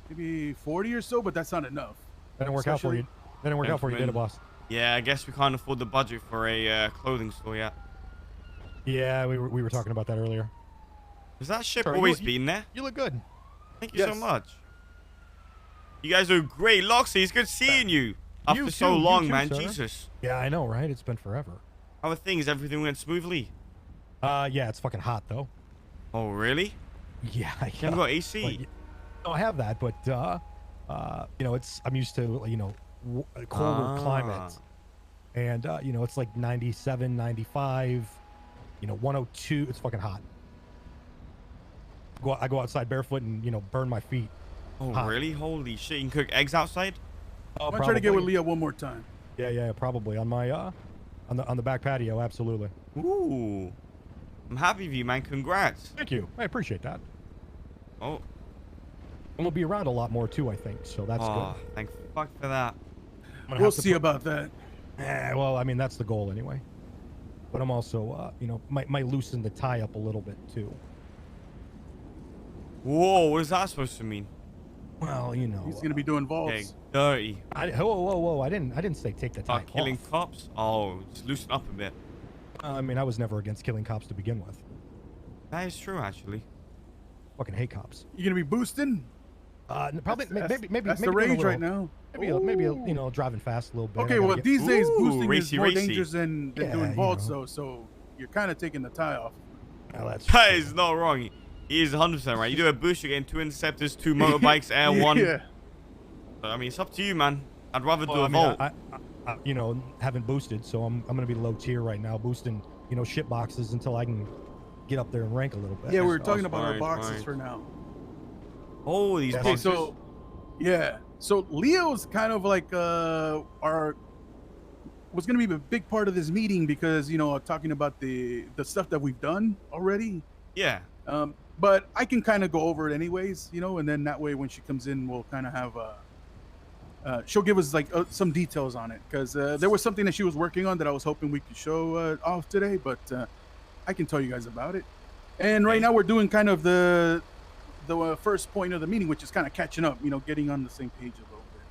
maybe 40 or so, but that's not enough. That didn't work out for you. That didn't work out for you, did it, boss? Yeah, I guess we can't afford the budget for a clothing store yet. Yeah, we were talking about that earlier. Has that ship Sorry, always been there? You look good. Thank you so much. You guys are great. Locksley, it's good seeing you. After so long, man. Sir. Jesus. Yeah, I know, right? It's been forever. How are things? Everything went smoothly? Yeah, it's fucking hot, though. Oh, really? Yeah. You haven't got AC? But, no, I have that, but, you know, I'm used to, you know, colder climate. And, you know, it's like 97, 95, you know, 102. It's fucking hot. I go outside barefoot and, you know, burn my feet. Oh, really? Holy shit. You can cook eggs outside? I'm gonna try to get with Leah one more time. Yeah, probably on my on the back patio. Absolutely. Ooh, I'm happy for you, man. Congrats. Thank you. I appreciate that. Oh, and we'll be around a lot more too, I think. So that's good. Thank fuck for that. We'll see about that. Well, I mean that's the goal anyway. But I'm also, you know, might loosen the tie up a little bit too. Whoa, what is that supposed to mean? Well, you know, he's gonna be doing vaults. Okay, dirty. Whoa! I didn't say take the tie killing off. cops? Oh, just loosen up a bit. I mean, I was never against killing cops to begin with. That is true, actually. Fucking hate cops. You gonna be boosting? Probably maybe that's the rage right now. Maybe you know, driving fast a little bit. Okay, well these days boosting is more racy. dangerous than doing vaults, though. So you're kind of taking the tie off. Well, that is not wrong. He is 100% right. You do a boost, you're getting 2 interceptors, 2 motorbikes, air 1. Yeah. I mean, it's up to you, man. I'd rather do a vault. vault. I, you know, haven't boosted, so I'm gonna be low tier right now, boosting, you know, ship boxes until I can get up there and rank a little bit. Yeah, we're talking about our boxes for now. Oh, these boxes. So, yeah. So Leo's kind of like was going to be a big part of this meeting because, you know, talking about the stuff that we've done already. Yeah. But I can kind of go over it anyways, you know, and then that way when she comes in, we'll kind of have she'll give us like some details on it because there was something that she was working on that I was hoping we could show off today, but I can tell you guys about it. And right now we're doing kind of the first point of the meeting, which is kind of catching up, you know, getting on the same page a little bit.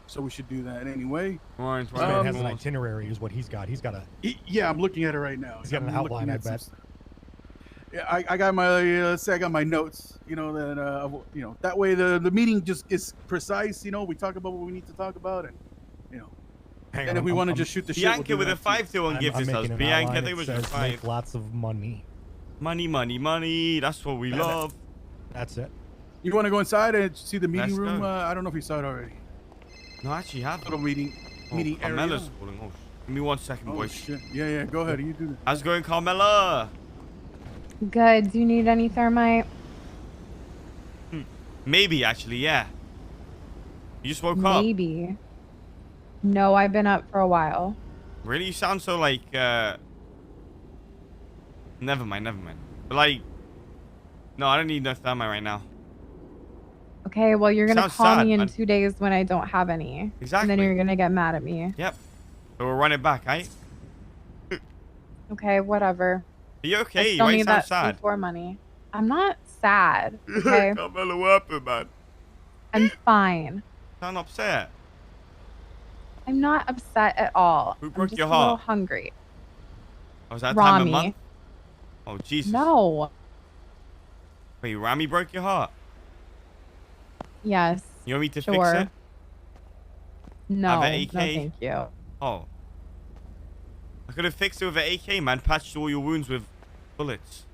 So we should do that anyway. This man has an itinerary, is what he's got. He's got a. Yeah, I'm looking at it right now. He's got an outline, I bet. Yeah, I got my let's say I got my notes. You know that you know that way the meeting just is precise. You know, we talk about what we need to talk about, and you know, and if we want to just shoot the shit. Bianca with a 5-2 gift this us. Bianca, they was just 5. Make lots of money. Money. That's what we love. That's it. You want to go inside and see the meeting room? I don't know if you saw it already. No, I actually have. Little meeting area. Carmela's calling. Oh, give me 1 second, boys. Shit. Yeah. Go ahead. You do that. How's it going, Carmela? Good. Do you need any thermite? Maybe, actually, yeah. You just woke up? Maybe. No, I've been up for a while. Really? You sound so like, Never mind. But like, no, I don't need no thermite right now. Okay, well, you're going to call me in man. 2 days when I don't have any. Exactly. And then you're going to get mad at me. Yep. So we'll run it back, eh? Okay, whatever. Are you okay? I still You need sound that sad. C4 money. I'm not sad, okay? Carmela, what happened, man? I'm fine. Sound upset. I'm not upset at all. Who broke I'm just your a little heart? hungry. Oh, was that time of Rami. month? Oh, Jesus. No. Wait, Rami broke your heart? Yes. You want me to sure. fix it? No, Have no, an AK? thank you. Oh. I could have fixed it with an AK, man. Patched all your wounds with bullets.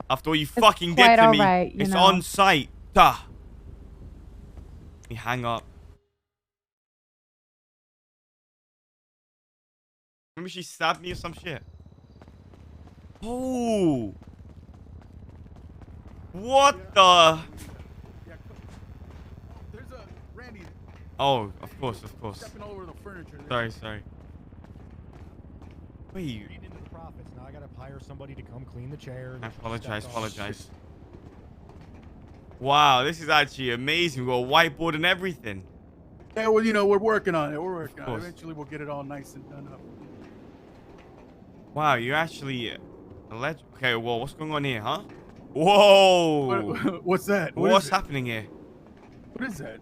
After all you fucking did to me. Right, it's know. on site. Duh. Let me hang up. Maybe she stabbed me or some shit. Oh. What the? There's a Randy. Oh, of course. Stepping all over the furniture. Sorry. Wait. Reading into the profits. Now I gotta hire somebody to come clean the chairs. I apologize. Wow, this is actually amazing. We've got a whiteboard and everything. Yeah, well, you know, we're working on it. Eventually, we'll get it all nice and done up. Wow, you're actually okay, well, what's going on here, huh? Whoa! What's that? What's happening here? What is that?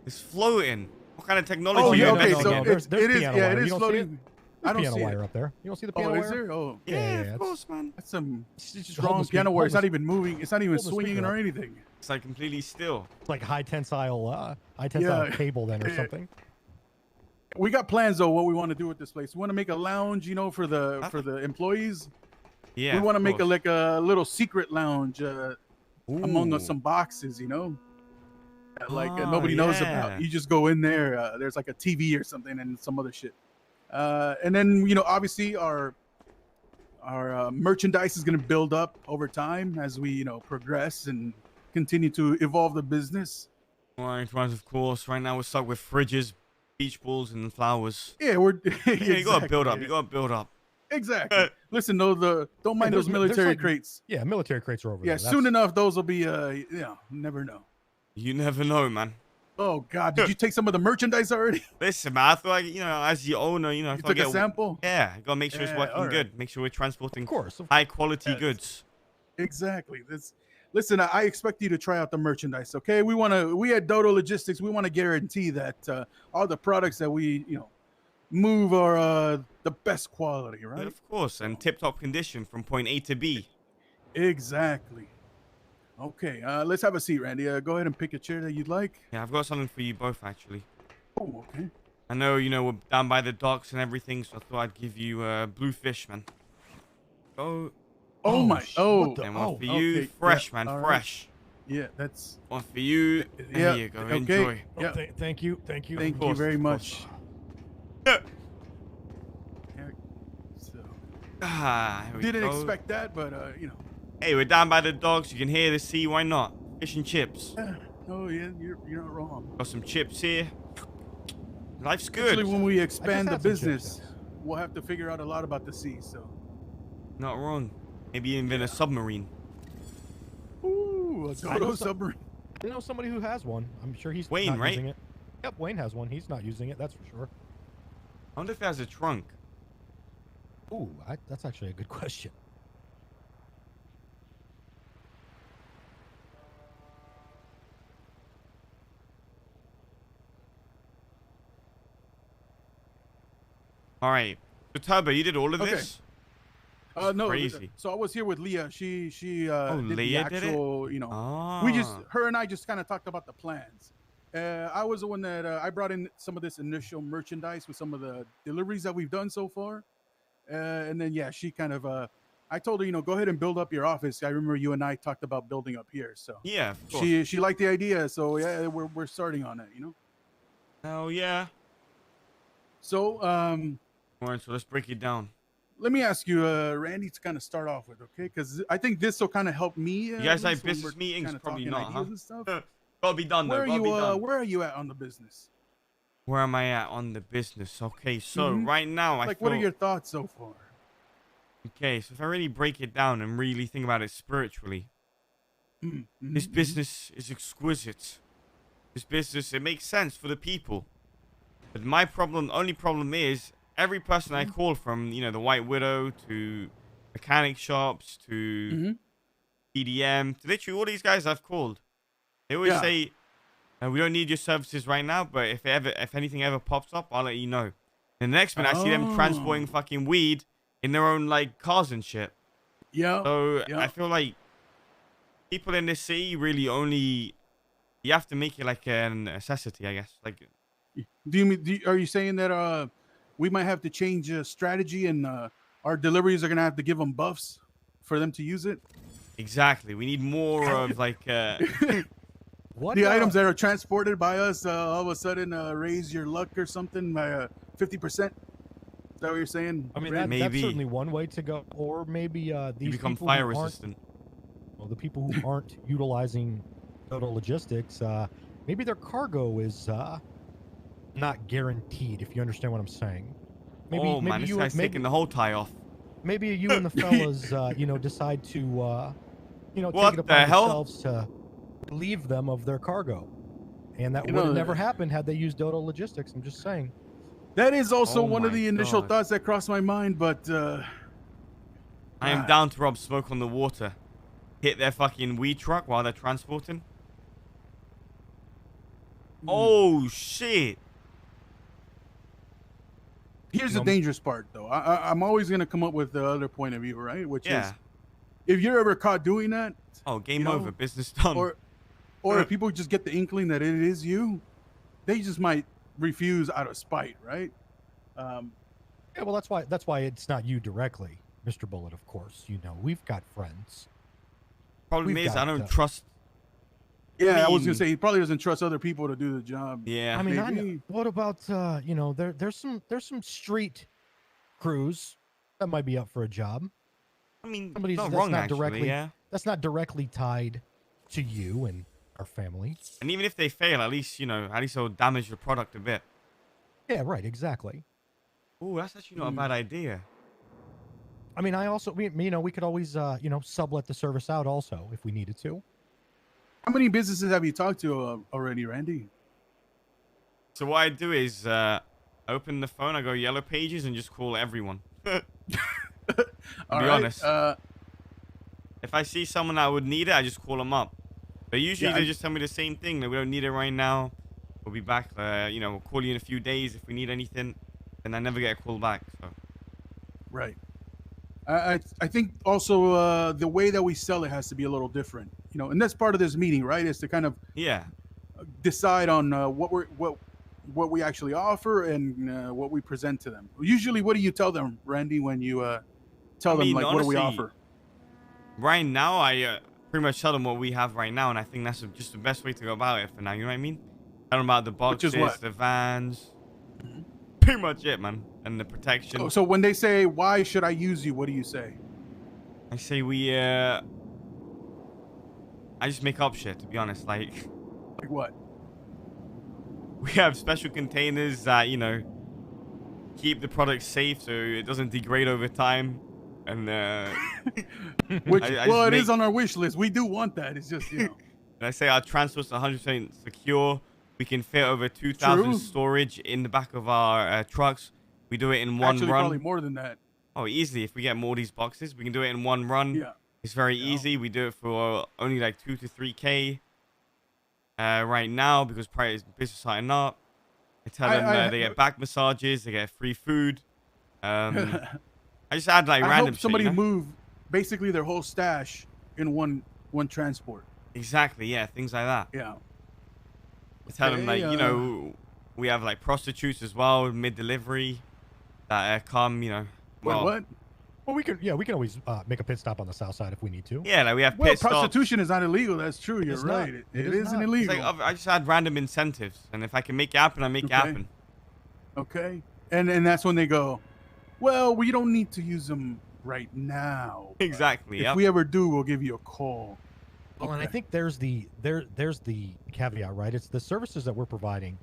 It's floating. What kind of technology? Oh are yeah, you okay, no, so investigating? there's it is. piano Yeah, wire. it You is don't see floating. I There's don't piano see wire it. up there. You don't see the piano Oh, wire? is there? Oh, Yeah, yeah, of it's- course, man. that's some Just strong hold the piano speak- wire. It's hold not the- even moving. It's not even hold the swinging speaker or up. anything. It's like completely still. It's like high tensile Yeah. cable then or Yeah. something. We got plans though. What we want to do with this place? We want to make a lounge, you know, for the employees. Yeah. We want to of make course. like a little secret lounge among Ooh. some boxes, you know, that, like Ah, nobody knows yeah. about. You just go in there. There's like a TV or something and some other shit. And then you know, obviously our merchandise is going to build up over time as we progress and continue to evolve the business. Right, of course. Right now we're stuck with fridges, beach balls, and flowers. Yeah, we're Yeah, you gotta build up. exactly. You gotta build up. Exactly. Listen, though, don't mind there's those mi- there's military like- crates. Yeah, military crates are over Yeah, there. soon enough, those will be. Never know. You never know, man. Oh God, did you take some of the merchandise already? Listen, man. I thought, as the owner, I You thought took I a sample. Yeah, gotta make sure it's Yeah, working alright. good. Make sure we're transporting Of course. high quality Yes. goods. Exactly. Listen, I expect you to try out the merchandise. Okay, we at Dodo Logistics, we want to guarantee that all the products that we move are the best quality, right? Of course, and tip-top condition from point A to B. Exactly. Okay, let's have a seat, Randy. Go ahead and pick a chair that you'd like. Yeah, I've got something for you both, actually. Oh, okay. I know, we're down by the docks and everything, so I thought I'd give you blue fish, man. Oh, Oh, my. sh- Oh, what the- and one oh, for you, okay, fresh, yeah, man, all right. fresh. yeah, that's. One for you. There Yeah, you go. okay. Enjoy. Oh, Yeah. thank you. Thank you. Thank you course, very of much. course. Yeah, so, Here we didn't go. expect that, but Hey, we're down by the docks. You can hear the sea. Why not? Fish and chips. yeah. Oh yeah, you're not wrong. Got some chips here. Life's good. Actually, when we expand the had some business, chips. we'll have to figure out a lot about the sea. So, Not wrong. Maybe even a submarine. ooh, a I know Dodo some- submarine. I know somebody who has one. I'm sure he's Wayne, not right? using it. Yep, Wayne has one. He's not using it. That's for sure. I wonder if it has a trunk. Ooh, that's actually a good question. All right. So Turbo, you did all of Okay. this? No, Crazy. so I was here with Leah. She did Leah the did it? actual, Ah. her and I just kind of talked about the plans. I was the one that I brought in some of this initial merchandise with some of the deliveries that we've done so far. And then, yeah, she kind of, I told her, go ahead and build up your office. I remember you and I talked about building up here. So Yeah, of course. she liked the idea. So yeah, we're starting on it, Hell yeah. So, All right, so let's break it down. let me ask you, Randy, to kind of start off with, okay? Because I think this will kind of help me. You guys at like least when business we're meetings? kinda Probably talking not, huh? ideas and stuff. Gotta be done, though. Where are Gotta be you? done. Where are you at on the business? Where am I at on the business? Okay, so Mhm. right now I Like, feel... what are your thoughts so far? Okay, so if I really break it down and really think about it spiritually, this Mhm. business is exquisite. This business, it makes sense for the people. But my only problem is, every person I call from, the White Widow to mechanic shops to Mhm. EDM, to literally all these guys I've called, they always Yeah. say, we don't need your services right now, but if anything ever pops up, I'll let you know. And the next minute, I see them transporting Oh. fucking weed in their own, cars and shit. Yeah. So yeah. I feel like people in this city really only... You have to make it like a necessity, I guess. Like, Are you saying that we might have to change strategy and our deliveries are gonna have to give them buffs for them to use it? exactly. We need more of What The items that are transported by us all of a sudden raise your luck or something by 50%. Is that what you're saying? I mean, Randy? that's Maybe. certainly one way to go. Or maybe you these become people fire who aren't, resistant. well, the people who aren't utilizing Dodo Logistics, maybe their cargo is not guaranteed. If you understand what I'm saying. Maybe, Oh, man, this guy's taking the whole tie off. Maybe you and the fellas, decide to, What take it the upon hell? themselves to relieve them of their cargo. And that You would have know, never happened had they used Dodo Logistics. I'm just saying. That is also Oh one of my the initial God. thoughts that crossed my mind, but I am down to rub smoke on the water. Hit their fucking weed truck while they're transporting. Oh shit! Here's the dangerous part, though. I'm always gonna come up with the other point of view, right? Which is, if you're ever caught doing that, oh, game over, business done. Or if people just get the inkling that it is you, they just might refuse out of spite, right? Yeah, well, that's why it's not you directly, Mr. Bullet. Of course, you know we've got friends. Problem is, I don't trust. Yeah, I was gonna say he probably doesn't trust other people to do the job. Yeah, I mean, what about you know, there's some street crews that might be up for a job. I mean, somebody's not that's wrong, not actually, directly yeah. that's not directly tied to you and our family. And even if they fail, at least it'll damage the product a bit. Yeah, right, exactly. Oh, that's actually not a bad idea. I mean, we could always sublet the service out also if we needed to. How many businesses have you talked to already, Randy? So what I do is open the phone, I go yellow pages, and just call everyone. To be honest. If I see someone that would need it, I just call them up. But usually they just tell me the same thing. That we don't need it right now. We'll be back. We'll call you in a few days if we need anything. And I never get a call back. So. Right. I think also the way that we sell it has to be a little different, and that's part of this meeting, right? Is to kind of decide on what we actually offer and what we present to them. Usually, what do you tell them, Randy, when you tell them like, honestly, what do we offer? Right now, I pretty much tell them what we have right now, and I think that's just the best way to go about it for now. You know what I mean? Tell them about the boxes, the vans. Pretty much it, man. And the protection. Oh, so when they say, why should I use you, what do you say? I say I just make up shit, to be honest. Like what? We have special containers that, keep the product safe so it doesn't degrade over time. And it is on our wish list. We do want that. It's just, And I say our transport's 100% secure. We can fit over 2,000 storage in the back of our trucks. We do it in one run. Probably more than that. Oh, easily. If we get more of these boxes, we can do it in one run. Yeah. It's very easy. We do it for only like 2 to 3K right now because prior to business starting up. I tell them they get back massages, they get free food. I just add like random hope somebody shit, move basically their whole stash in one transport. Exactly. Yeah, things like that. Yeah. I tell them like we have like prostitutes as well mid-delivery that come. What? Well, we can always make a pit stop on the south side if we need to. Yeah, like we have pit stops. Prostitution is not illegal. That's true. You're right. It isn't illegal. It's like, I just add random incentives, and if I can make it happen, I make it happen. Okay. And that's when they go, well, we don't need to use them right now. Exactly. If we ever do, we'll give you a call. Well, and I think there's the caveat, right? It's the services that we're providing.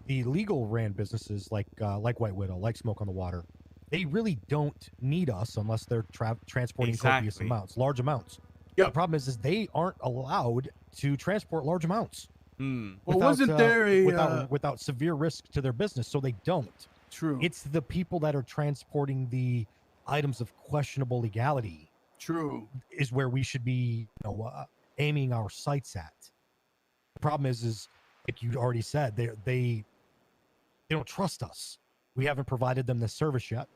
The legal ran businesses like White Widow, like Smoke on the Water, they really don't need us unless they're transporting copious amounts, large amounts. Yep. The problem is they aren't allowed to transport large amounts. Well, wasn't there without severe risk to their business? So they don't. True. It's the people that are transporting the items of questionable legality. True. Is where we should be, aiming our sights at. The problem is like you already said, they don't trust us. We haven't provided them the service yet.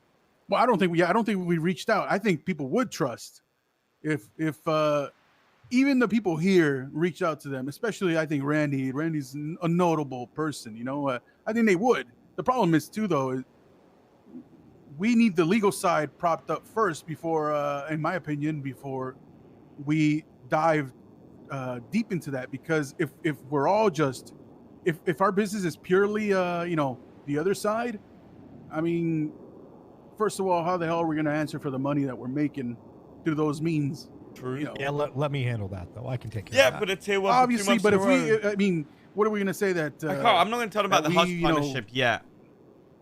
Well, I don't think we reached out. I think people would trust if even the people here reached out to them, especially I think Randy's a notable person, I think they would. The problem is too, though, we need the legal side propped up first before, in my opinion, before we dive deep into that. Because if we're all just, if our business is purely, the other side, I mean, first of all, how the hell are we going to answer for the money that we're making through those means? True. Yeah, let me handle that, though. I can take care of that. Yeah, but it's here. Obviously, but what are we going to say that? I'm not going to tell them about the Hush partnership yet.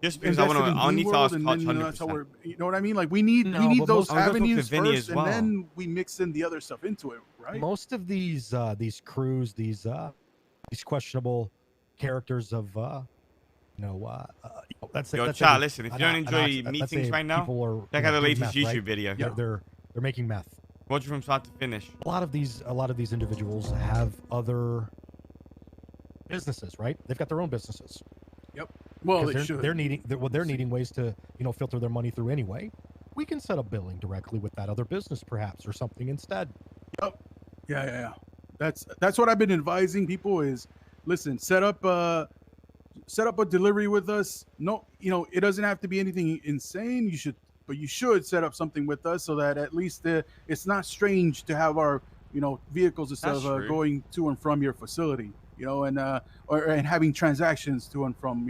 Just because I need to ask Hutch 100%. You know what I mean? Like we need those avenues first, and then we mix in the other stuff into it, right? Most of these crews, these questionable characters of chat. Listen, if you don't enjoy meetings right now, check out the latest YouTube video. Yeah. They're making meth. Watch it from start to finish. A lot of these individuals have other businesses, right? They've got their own businesses. Well, 'Cause they they're, should. they're needing they're needing ways to filter their money through anyway. We can set up billing directly with that other business, perhaps, or something instead. Yep. Yeah. That's what I've been advising people is, listen, set up a delivery with us. No, it doesn't have to be anything insane. You should set up something with us so that at least it's not strange to have our vehicles and stuff That's true. going to and from your facility. And having transactions to and from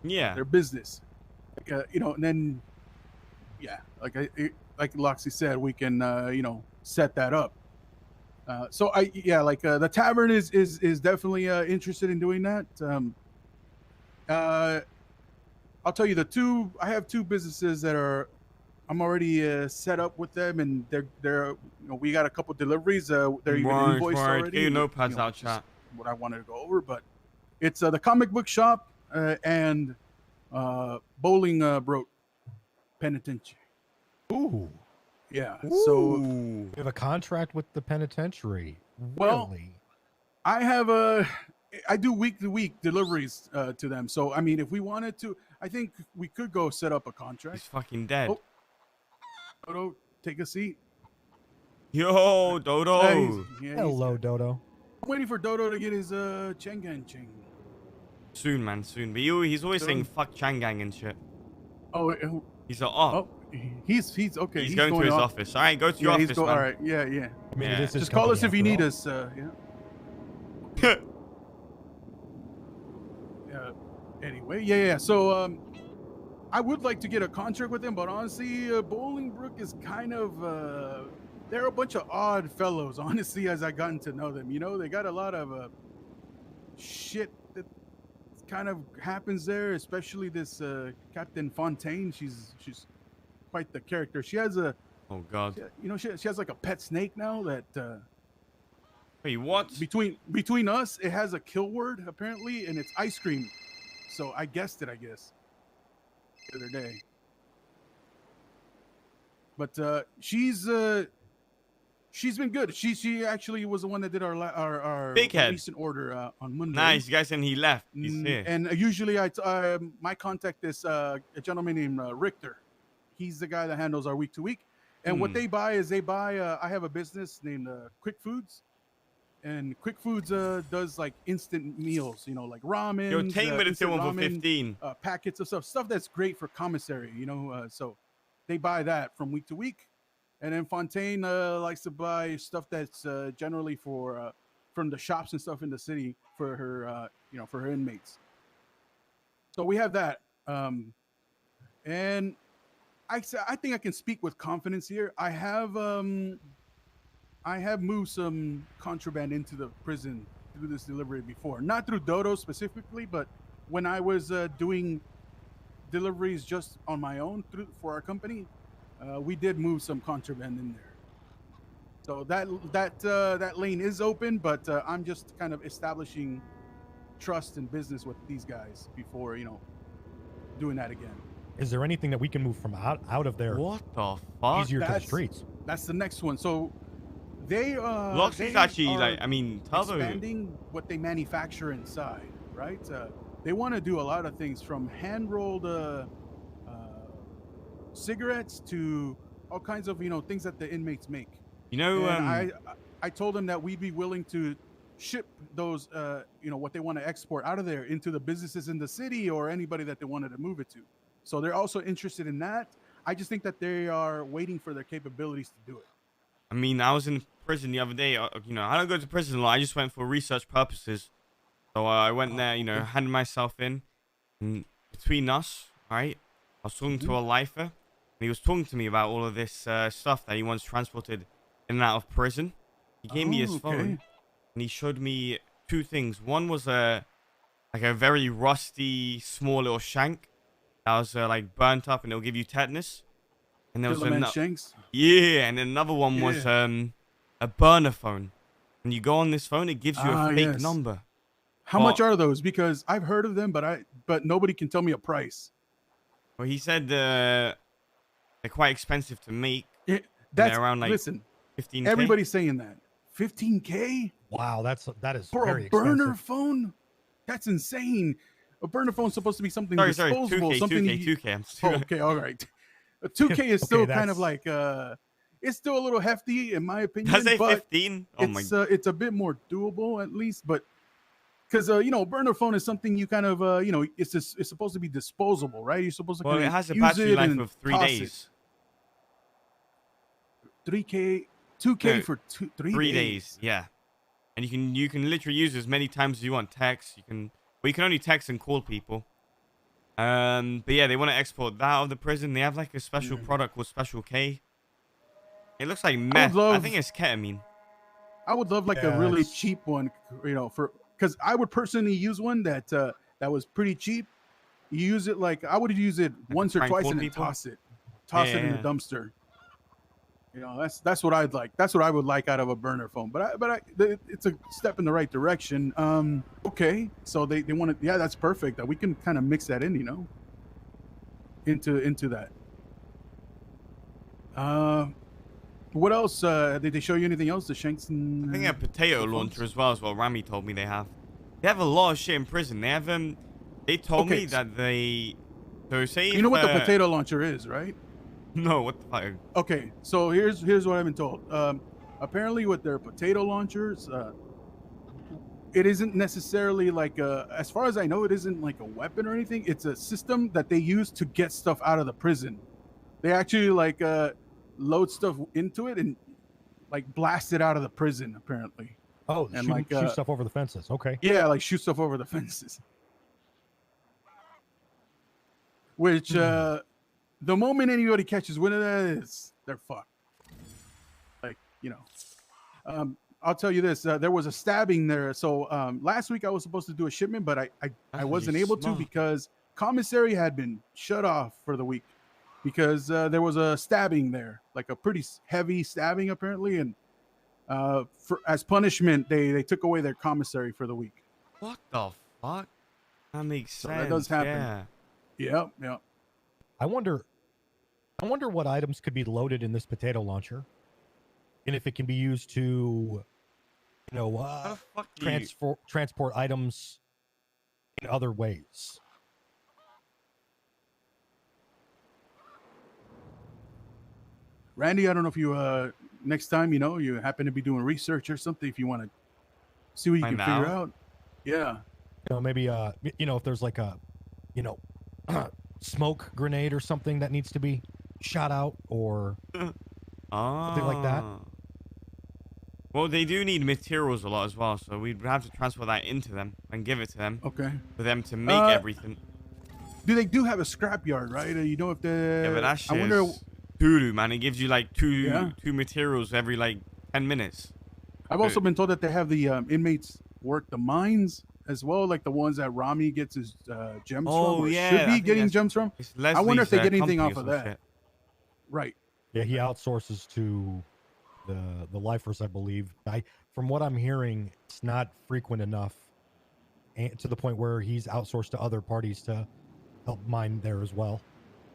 Yeah. their business. And then like Locksley said, we can set that up. The tavern is definitely interested in doing that. I'll tell you I have two businesses that I'm already set up with them, and they're we got a couple deliveries. They're even invoiced already. Get your notepads out, just chat. what I wanted to go over, but it's the comic book shop and bowling broke penitentiary. Ooh, Yeah. So we have a contract with the penitentiary. Well, Really? I do week to week deliveries to them. So I mean, if we wanted to, I think we could go set up a contract. He's fucking dead. Oh. Dodo, take a seat. Yo, Dodo. Hello, Dodo. I'm waiting for Dodo to get his Chengan Cheng. Soon, man, soon. But he's always saying fuck Changang and shit. Oh, He's like, he's okay. He's going to his office. All right, go to your office, man. All right, yeah. I mean, Yeah. it is his Just call us company if you after need all. us. Anyway, yeah. So I would like to get a contract with them, but honestly, Bolingbrook is kind of they're a bunch of odd fellows. Honestly, as I gotten to know them, they got a lot of shit that kind of happens there. Especially this Captain Fontaine. She's quite the character. She has a Oh God. she has like a pet snake now that. Wait, what? Between us, it has a kill word apparently, and it's ice cream. So I guessed it. The other day. But she's been good. She actually was the one that did our Big head. recent order on Monday. Nice. You guys saying he left. He's here. And usually my contact is a gentleman named Richter. He's the guy that handles our week to week. And what they buy is I have a business named Quick Foods. And Quick Foods does like instant meals, like ramen. Yo, take me to instant 1 for ramen, 15. packets of stuff that's great for commissary, so they buy that from week to week. And then Fontaine likes to buy stuff that's generally for from the shops and stuff in the city for her, for her inmates. So we have that. And I think I can speak with confidence here. I have moved some contraband into the prison through this delivery before. Not through Dodo specifically, but when I was doing deliveries just on my own for our company, we did move some contraband in there. So that lane is open, but I'm just kind of establishing trust and business with these guys before doing that again. Is there anything that we can move from out of there What the fuck? easier to the streets? That's the next one. So Locksley's they actually are tell them. expanding what they manufacture inside, right? They want to do a lot of things from hand-rolled cigarettes to all kinds of things that the inmates make. And I told them that we'd be willing to ship those what they want to export out of there into the businesses in the city or anybody that they wanted to move it to. So they're also interested in that. I just think that they are waiting for their capabilities to do it. I mean, I was in prison the other day. I don't go to prison a lot. I just went for research purposes. So I went there, handed myself in. And between us, right, I was talking to a lifer. And he was talking to me about all of this stuff that he wants transported in and out of prison. He gave me his phone. And he showed me two things. One was a very rusty, small little shank that was burnt up and it'll give you tetanus. And there was Shanks. Yeah, and then another one was a burner phone. When you go on this phone, it gives you a fake number. How much are those? Because I've heard of them, but nobody can tell me a price. Well, he said they're quite expensive to make. That's around listen. 15K. Everybody's saying that. 15K Wow, that is for very a burner expensive. phone. That's insane. A burner phone's supposed to be something Sorry, disposable. 2K, Something 2K, you, 2K. I'm oh, okay, all right. A 2K is Okay, still kind of that's- like it's still a little hefty in my opinion. Does it but 15? Oh my. it's a bit more doable at least, but because you know, burner phone is something you kind of you know, it's supposed to be disposable, right? You're supposed to Well, kind it of has a use battery it life and of 3 toss days. It. 3K, 2K No, for 3 3 days. days, yeah. And you can literally use it as many times as you want. Text, well, you can only text and call people. But yeah, they want to export that out of the prison. They have like a special product called Special K. It looks like meth. I think it's ketamine. I would love like a Yeah, really it's- cheap one, you know, because I would personally use one that was pretty cheap. You use it like I would use it Like once to or prank twice call and then people? toss it Yeah, in yeah. the dumpster. You know, that's what I'd like. That's what I would like out of a burner phone. It's a step in the right direction. Okay, so they want to. Yeah, that's perfect. That we can kind of mix that in, you know, into that. What else? Did they show you anything else? The Shanks and I think a potato the launcher phones? as well, is what Rami told me they have. They have a lot of shit in prison. They have They told Okay, me that they. So say You know what the if, potato launcher is, right? No, what the fuck? Okay, so here's what I've been told. Apparently, with their potato launchers, it isn't necessarily like as far as I know, it isn't like a weapon or anything. It's a system that they use to get stuff out of the prison. They actually like load stuff into it and like blast it out of the prison. Apparently, Oh, And shoot, like, shoot stuff over the fences. Okay. yeah, like shoot stuff over the fences. Which the moment anybody catches wind of that, they're fucked. Like, you know. I'll tell you this: there was a stabbing there. So last week I was supposed to do a shipment, but I wasn't really able to smart. because commissary had been shut off for the week because there was a stabbing there, like a pretty heavy stabbing apparently, and as punishment they took away their commissary for the week. What the fuck? That makes So sense. that does happen. Yeah. Yep. I wonder what items could be loaded in this potato launcher, and if it can be used to, you know, How the fuck do you... transport items in other ways. Randy, I don't know if you next time, you know, you happen to be doing research or something, if you want to see what you Find can figure out? out. Yeah. You know, maybe you know, if there's like a, you know, smoke grenade or something that needs to be shot out, or like that. Well, they do need materials a lot as well, so we'd have to transfer that into them and give it to them Okay. for them to make everything. They do have a scrapyard, right? You know if the Yeah, but that shit I wonder. is doo-doo, man. It gives you like Yeah. two materials every like 10 minutes. I've also been told that they have the inmates work the mines as well, like the ones that Rami gets his gems Oh, from. Or yeah, I should be think getting that's- gems from. It's I wonder if they Leslie's, get anything company off or of some that. shit. Right. Yeah, he outsources to the lifers, I believe. From what I'm hearing, it's not frequent enough, and to the point where he's outsourced to other parties to help mine there as well.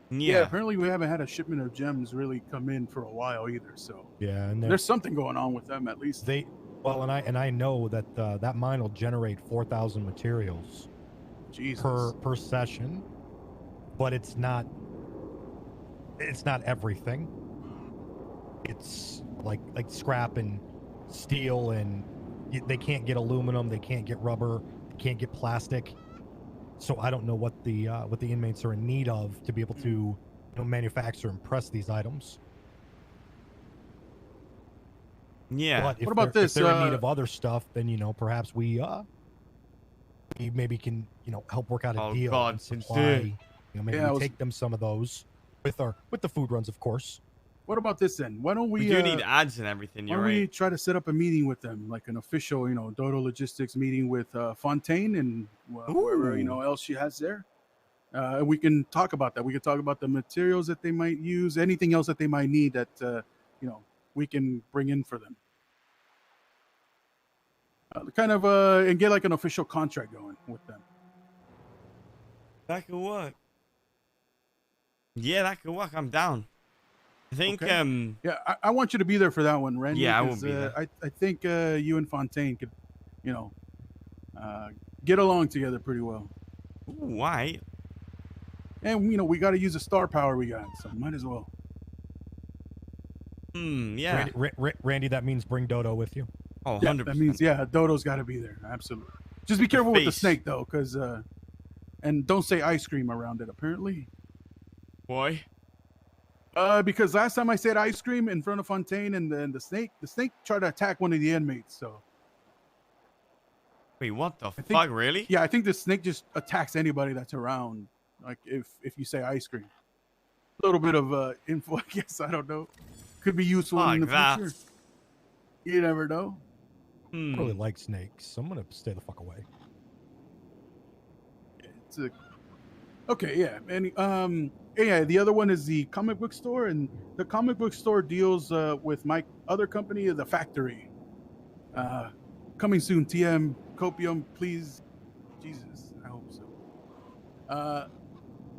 Yeah. Yeah. Apparently, we haven't had a shipment of gems really come in for a while either. So Yeah, and there's something going on with them at least. and I know that that mine will generate 4,000 materials Jesus. per session, but it's not everything. It's like scrap and steel, and they can't get aluminum, they can't get rubber, they can't get plastic. So I don't know what the inmates are in need of to be able to, you know, manufacture and press these items. Yeah. But if What about they're, this, If they're in need of other stuff, then, you know, perhaps we maybe can, you know, help work out a Oh, deal God, and sincere. supply. You know, maybe Yeah, I we was- take them some of those with the food runs, of course. What about this then? Why don't We we? do need ads and everything. Why You're don't we right. try to set up a meeting with them, like an official, you know, Dodo Logistics meeting with Fontaine and whoever, you Ooh. know, else she has there. And we can talk about that. We can talk about the materials that they might use, anything else that they might need that, you know, we can bring in for them. And get like an official contract going with them. That could work. Yeah, that could work. I'm down. I think Okay. Yeah, I want you to be there for that one, Randy. Yeah, I will 'cause, be there. I think you and Fontaine could, you know, get along together pretty well. Ooh, why? And we got to use the star power we got, so might as well. Yeah. Randy, that means bring Dodo with you. Oh, Yeah, 100%. that means Dodo's got to be there. Absolutely. Just be careful with the snake though, because and don't say ice cream around it. Apparently. Why? Because last time I said ice cream in front of Fontaine, and then the snake tried to attack one of the inmates. So. Wait, what the fuck? Really? Yeah, I think the snake just attacks anybody that's around. Like if you say ice cream. A little bit of info, I guess. I don't know. Could be useful in the future. You never know. I really like snakes, so I'm gonna stay the fuck away. Okay, yeah. And yeah, the other one is the comic book store, and the comic book store deals with my other company, the Factory. Coming soon, TM Copium, please. Jesus, I hope so.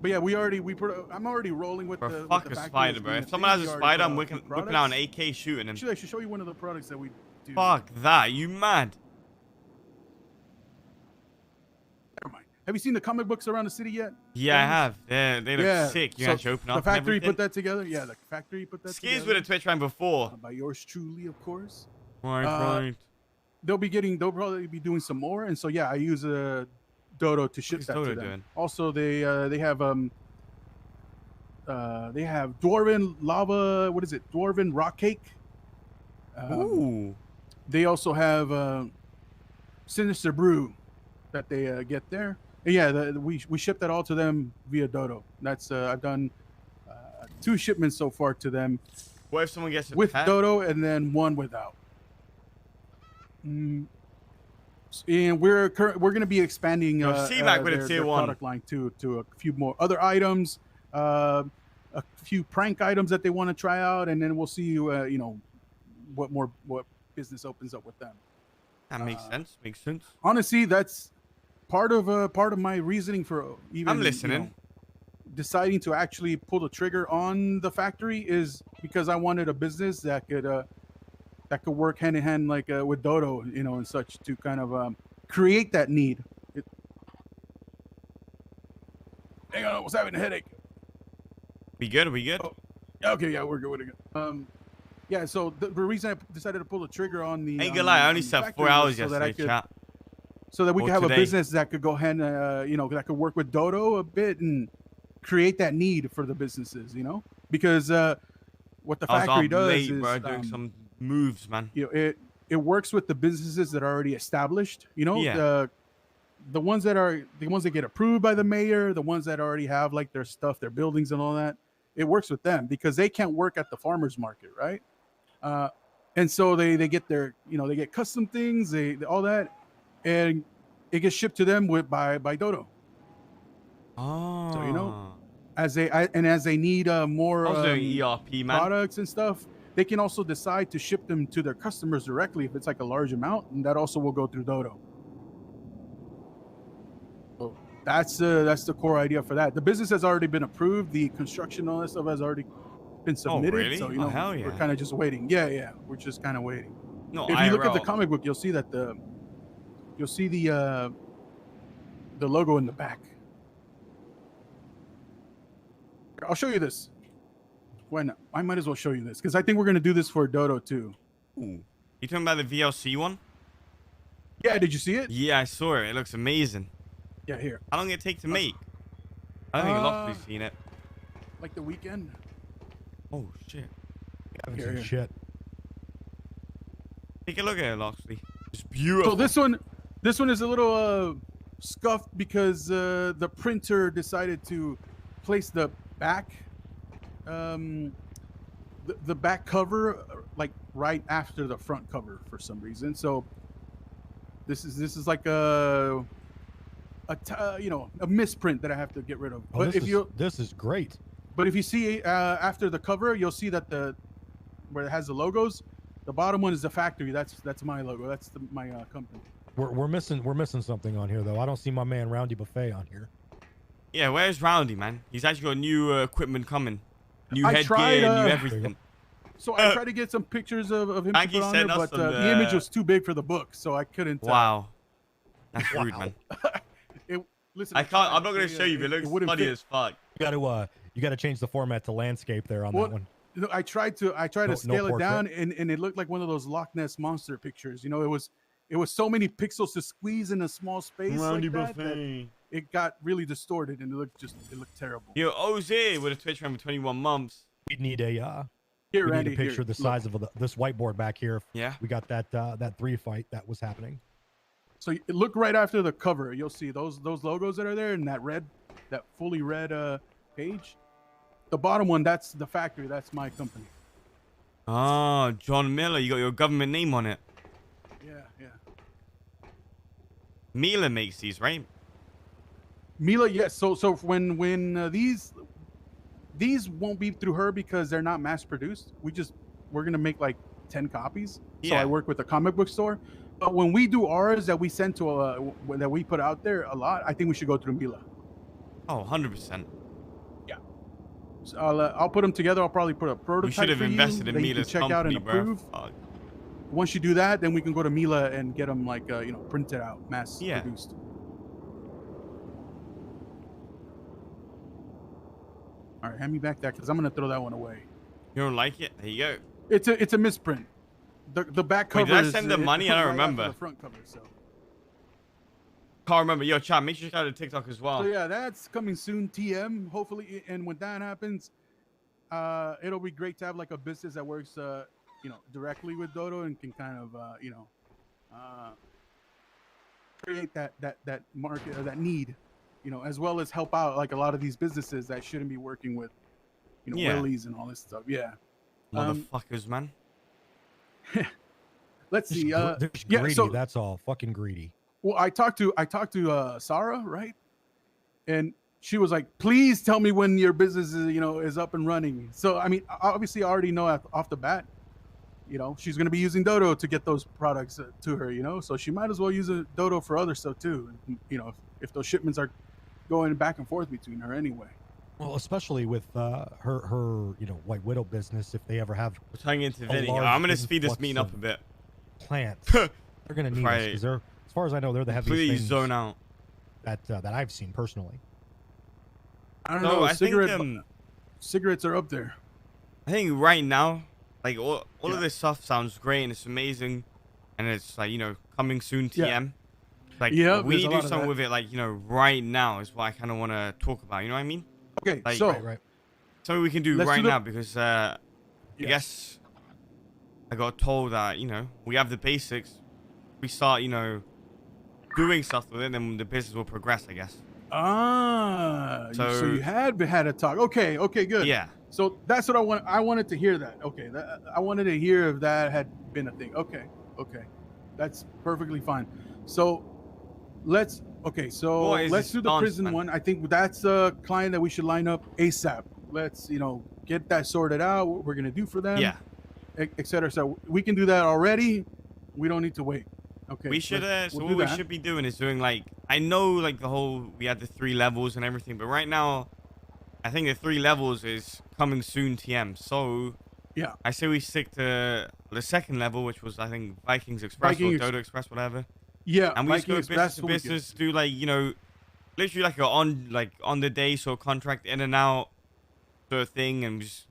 But yeah, I'm already rolling with the fuck with the a spider, bro. If someone has a spider, I'm whipping out an AK shooting him. Actually, I should show you one of the products that we do. Fuck that, you mad? Never mind. Have you seen the comic books around the city yet? Yeah, I have. They look sick. You actually open up. The Factory put that together. Yeah, the Factory put that together. Excuse with a Twitch ran before. By yours truly, of course. Right. They'll probably be doing some more, and so yeah, I use Dodo to ship that to them. Doing? Also, they have Dwarven lava. What is it? Dwarven rock cake. Ooh. They also have Sinister Brew that they get there. And yeah, we ship that all to them via Dodo. That's I've done 2 shipments so far to them. What if someone gets with Dodo and then 1 without? And we're going to be expanding their product line to a few more other items, a few prank items that they want to try out, and then we'll see what business opens up with them. That makes sense. Makes sense. Honestly, that's part of my reasoning for even I'm listening. Deciding to actually pull the trigger on the Factory is because I wanted a business that could work hand in hand like with Dodo, and such, to kind of create that need. Hang on, I was having a headache. We good? Oh, okay, yeah, we're good. Yeah, so the reason I decided to pull the trigger on the ain't gonna lie, I only slept 4 hours yesterday, chat. So that we could have a business that could go ahead and that could work with Dodo a bit and create that need for the businesses, because what the Factory does is doing some moves, man. It works with the businesses that are already established. The ones that get approved by the mayor, the ones that already have like their stuff, their buildings and all that. It works with them because they can't work at the farmers market, right? And so they get their they get custom things, they all that, and it gets shipped to them by Dodo. Oh. So as they need more ERP products and stuff, they can also decide to ship them to their customers directly if it's like a large amount, and that also will go through Dodo. So that's the core idea for that. The business has already been approved. The construction, all that stuff has already been submitted. Oh, really? So Hell yeah. We're kind of just waiting. Yeah, we're just kind of waiting. No, if you look at the comic book, you'll see that the logo in the back. I'll show you this. Why not? I might as well show you this because I think we're gonna do this for Dodo too. Ooh. You talking about the VLC one? Yeah, did you see it? Yeah, I saw it. It looks amazing. Yeah, here. How long did it take to make? I don't think Locksley's seen it. Like the weekend. Oh shit. Here. Shit. Take a look at it, Locksley. It's beautiful. So this one is a little scuffed because the printer decided to place the back the back cover like right after the front cover for some reason. So this is like a misprint that I have to get rid of. Oh, But this is great. But if you see after the cover, you'll see that where it has the logos, the bottom one is the Factory. That's my logo. That's my company. We're missing something on here though. I don't see my man Roundy Buffet on here. Yeah, where's Roundy, man? He's actually got new equipment coming. New I tried, headgear, new everything. So I tried to get some pictures of him to put on there, but the image was too big for the book, so I couldn't. Wow. That's rude, man. Listen, I can't. I'm not gonna show you. But it looks wouldn't funny fit. as fuck. You gotta change the format to landscape there on Well, that one. You know, I tried to No scale it down, portrait. and it looked like one of those Loch Ness monster pictures. You know, it was so many pixels to squeeze in a small space like that it got really distorted, and it looked terrible. Yo, Oz with a Twitch for 21 months. We need a Here, we Randy, need a picture here, the size of this whiteboard back here. Yeah. We got that 3 fight that was happening. So look right after the cover. You'll see those logos that are there in that fully red page. The bottom one, that's the factory. That's my company. Oh, John Miller. You got your government name on it. Yeah. Mila makes these, right? Mila, yes. So when these won't be through her because they're not mass produced. We're gonna make like 10 copies. So I work with a comic book store. But when we do ours that we send to that we put out there a lot, I think we should go through Mila. Oh, 100%. Yeah. So I'll put them together. I'll probably put a prototype. We should have invested in that you can Mila's check company, out and bro. approve. Fuck. Once you do that, then we can go to Mila and get them like printed out, mass produced. All right, hand me back that because I'm gonna throw that one away. You don't like it? There you go. It's a misprint. The back cover. Wait, did I send the money? I don't remember. The front cover, so. Can't remember. Yo, chat, make sure you check out the TikTok as well. So yeah, that's coming soon. TM, hopefully, and when that happens, it'll be great to have like a business that works, directly with Dodo and can kind of, create that market or that need, as well as help out like a lot of these businesses that shouldn't be working with, Willys and all this stuff. Yeah. Motherfuckers, man. Let's see. They're greedy, so that's all. Fucking greedy. Well, I talked to Sarah, right? And she was like, "Please tell me when your business is up and running." So I mean, obviously, I already know off the bat, she's gonna be using Dodo to get those products to her, so she might as well use a Dodo for other stuff too. If those shipments are going back and forth between her anyway. Well, especially with her White Widow business, if they ever have. We're tying into video. I'm gonna speed this meeting up a bit. Plants, they're gonna need us because they're, as far as I know, they're the heaviest Please things zone out. that I've seen personally. I don't know. I think cigarettes are up there. I think right now, like all of this stuff sounds great and it's amazing, and it's like coming soon. TM. Like we need to do something with it, like right now is what I kind of want to talk about. You know what I mean? Okay, like, so right. Something we can do right now because I guess I got told that we have the basics. We start doing stuff with it, then the business will progress, I guess. So you had a talk. Okay, good. Yeah. So that's what I wanted to hear that. Okay, I wanted to hear if that had been a thing. Okay, that's perfectly fine. So let's do the prison one. I think that's a client that we should line up ASAP. Let's get that sorted out. What we're gonna do for them. Yeah. Etc. So we can do that already. We don't need to wait. Okay. We should. So what we should be doing is doing like, I know like we had the 3 levels and everything, but right now, I think the 3 levels is coming soon. TM. So yeah, I say we stick to the 2nd level, which was I think Vikings Express or Dodo Express, whatever. Yeah. And we just go business to business, do like literally like on the day sort of contract in and out sort of thing, and just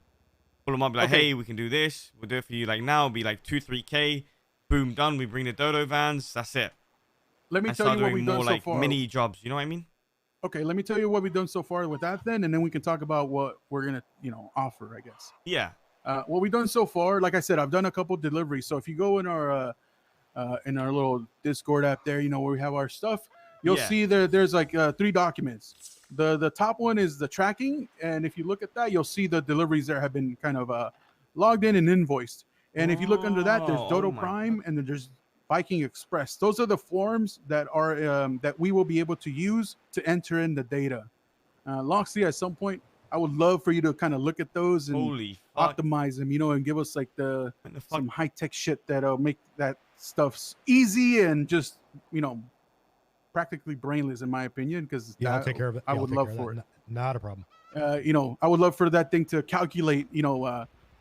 pull them up like, hey, we can do this. We'll do it for you like now. It'll be like 2-3K. Boom, done. We bring the Dodo vans. That's it. Let me tell you what we've done so far. Mini jobs. You know what I mean? Okay, let me tell you what we've done so far with that then, and then we can talk about what we're gonna, offer, I guess. Yeah. What we've done so far, like I said, I've done a couple deliveries. So if you go in our little Discord app there, where we have our stuff, you'll see there's like 3 documents. The top one is the tracking, and if you look at that, you'll see the deliveries that have been kind of logged in and invoiced. And if you look under that, there's Dodo Prime, and then there's Viking Express. Those are the forms that are that we will be able to use to enter in the data. Locksley, at some point, I would love for you to kind of look at those and optimize them, and give us like some high tech shit that'll make that stuff easy and just practically brainless, in my opinion. Because I'll take care of it. I would love for it. Not a problem. I would love for that thing to calculate,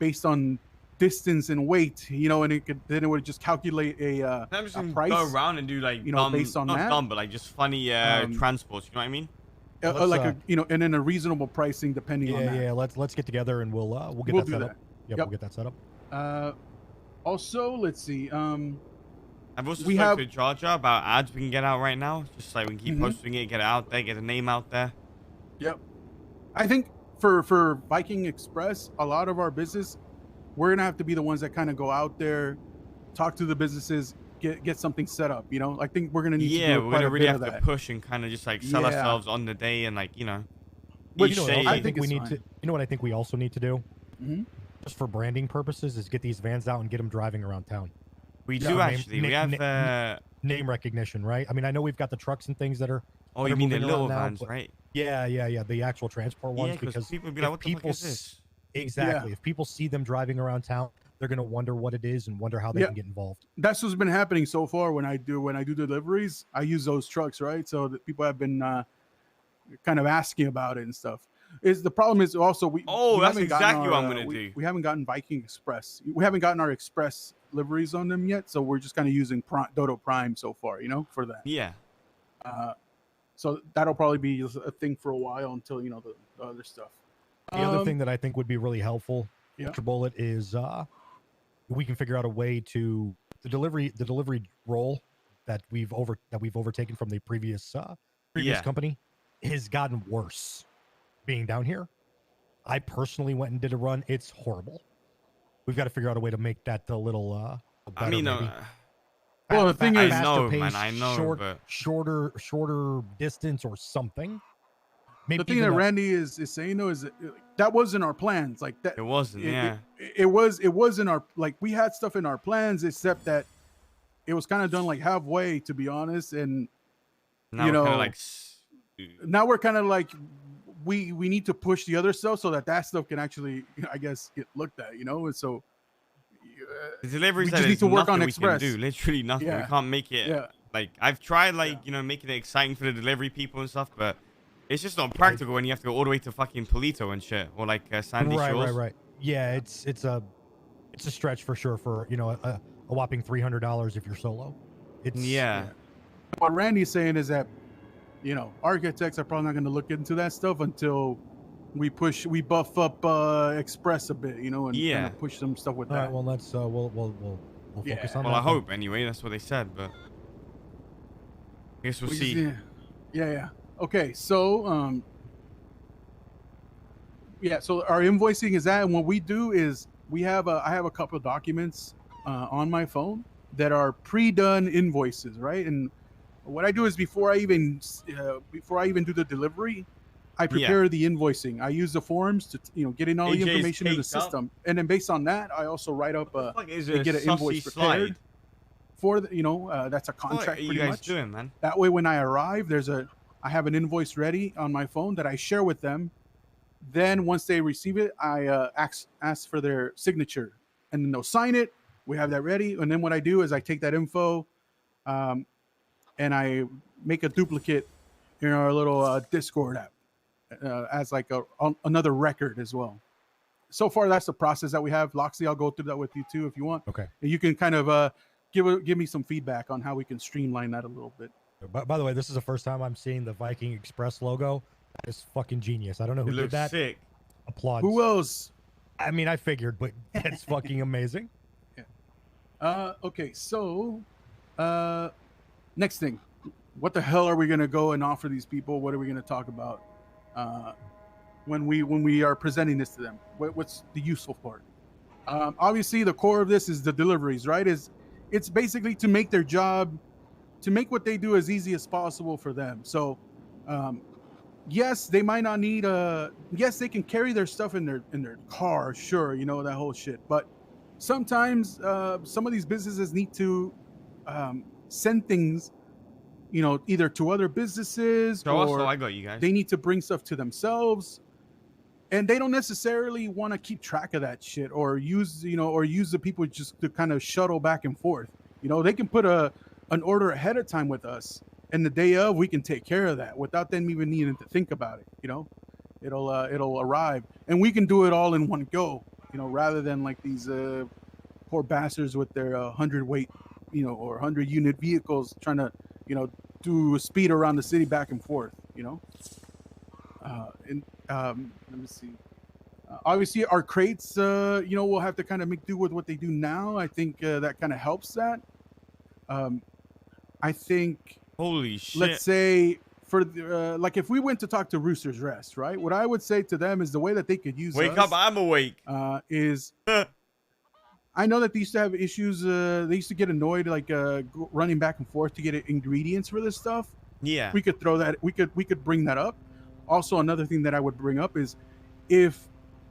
based on distance and weight, you know, and then it would just calculate I'm just a gonna price, go around and do like you know, dumb, based on not that. dumb, but like just funny transports. You know what I mean? Like a, you know, and then a reasonable pricing depending on that. Yeah, let's get together and we'll get We'll that do set that. up. Yep, Yep. we'll get that set up. Also, let's see. I've also We spoken have- to Georgia about ads we can get out right now. Just like we can keep Mhm. posting it, get it out there, get the name out there. Yep. I think for Viking Express, a lot of our business, we're gonna have to be the ones that kind of go out there, talk to the businesses, get something set up. You know, I think we're gonna need to Yeah, do we're quite gonna a really bit have of to that. push and kind of just like sell Yeah. ourselves on the day and like, you know, Which, each You know what day. else I think we it's need fine. to. You know what I think we also need to do, Mhm. just for branding purposes, is get these vans out and get them driving around town. we Yeah, do name- actually. We name- have. Name recognition, right? I mean, I know we've got the trucks and things that are. Oh, that you are mean the moving little around now, vans, but- right? Yeah, the actual transport ones, Yeah, because people would be if like, "What the fuck people is this?" Exactly. If people see them driving around town, they're gonna wonder what it is and wonder how they Yeah. can get involved. That's what's been happening so far when I do deliveries. I use those trucks, right? So that people have been kind of asking about it and stuff. Is the problem is also we Oh, we that's haven't gotten exactly what our, I'm gonna we, do. We haven't gotten Viking Express. We haven't gotten our Express liveries on them yet, so we're just kind of using Dodo Prime so far, you know, for that. Yeah. So that'll probably be a thing for a while until, you know, the other stuff. The other thing that I think would be really helpful, Yeah. Mr. Bullet, is we can figure out a way to the delivery role that we've overtaken from the previous Yeah. company has gotten worse. Being down here, I personally went and did a run. It's horrible. We've got to figure out a way to make that a little better, I mean, maybe. Well, the thing is- I know, faster man, pace, I know, but- shorter distance or something. Maybe The thing even that a- Randy is saying though is that wasn't our plans. Like that, It wasn't. Yeah. it wasn't our, like, we had stuff in our plans, except that it was kind of done like halfway, to be honest. And Now you we're kind know, of like. now we're kind of like we need to push the other stuff so that stuff can actually, I guess, get looked at, you know. And so The deliveries we that just need is to work nothing on we Express. can do. Literally nothing. Yeah. We can't make it. Yeah. Like I've tried, like you know, making it exciting for the delivery people and stuff, but it's just not practical when you have to go all the way to fucking Polito and shit, or like Sandy Shores. Right. Yeah, it's a stretch for sure. For a whopping $300 if you're solo. It's Yeah. what Randy's saying is that, you know, architects are probably not going to look into that stuff until we buff up Express a bit, you know, and Yeah. kind of push some stuff with All that. right. Well, let's we'll Yeah. focus on Well, that. I then. hope anyway. That's what they said, but I guess we'll We see. just- yeah. Okay, so so our invoicing is that, and what we do is I have a couple of documents on my phone that are pre-done invoices, right? And what I do is before I even do the delivery, I prepare the invoicing. I use the forms to get in all the AJ's information in the caked up. system, and then based on that, I also write up What the fuck is to a get an sussy invoice prepared slide? for the, that's a What contract are you pretty guys much. doing, man? That way, when I arrive, I have an invoice ready on my phone that I share with them. Then once they receive it, I ask for their signature, and then they'll sign it. We have that ready, and then what I do is I take that info, and I make a duplicate in our little Discord app as like another record as well. So far, that's the process that we have. Locksley, I'll go through that with you too if you want. Okay. And you can kind of give me some feedback on how we can streamline that a little bit. By the way, this is the first time I'm seeing the Viking Express logo. That is fucking genius. I don't know It who did looks that. sick. Applause. Who else? I mean, I figured, but that's fucking amazing. Okay, so next thing, what the hell are we gonna go and offer these people? What are we gonna talk about when we are presenting this to them? What's the useful part? Obviously, the core of this is the deliveries, right? It's basically to make their job, to make what they do as easy as possible for them. So, yes, they might not need yes, they can carry their stuff in their car, sure, that whole shit. But sometimes some of these businesses need to send things, either to other businesses So also, or I got you guys. they need to bring stuff to themselves, and they don't necessarily want to keep track of that shit or use the people just to kind of shuttle back and forth. They can put an order ahead of time with us, and the day of we can take care of that without them even needing to think about it. It'll arrive, and we can do it all in one go. you know, rather than like these poor bastards with their 100 weight, you know, or 100 unit vehicles trying to, you know, do a speed around the city back and forth, you know. And let me see. Obviously, our crates, you know, we'll have to kind of make do with what they do now. I think that kind of helps that. I think, Holy shit. let's say, for the, like if we went to talk to Rooster's Rest, right? What I would say to them is the way that they could use Wake us, up, I'm awake. is I know that they used to have issues. They used to get annoyed, like running back and forth to get ingredients for this stuff. Yeah. We could throw that. We could bring that up. Also, another thing that I would bring up is if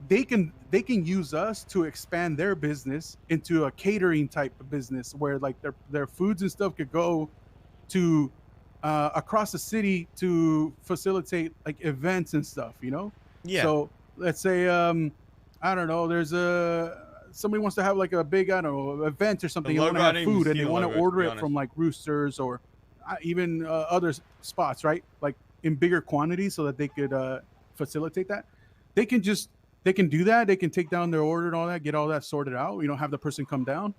they can use us to expand their business into a catering type of business where like their foods and stuff could go to across the city to facilitate like events and stuff, you know. Yeah. So let's say I don't know, there's somebody wants to have like a big, I don't know, event or something, they want to have food and they want to order it from like Roosters or even other spots, right? Like in bigger quantities so that they could facilitate that. They can do that. They can take down their order and all that, get all that sorted out, you know, have the person come down.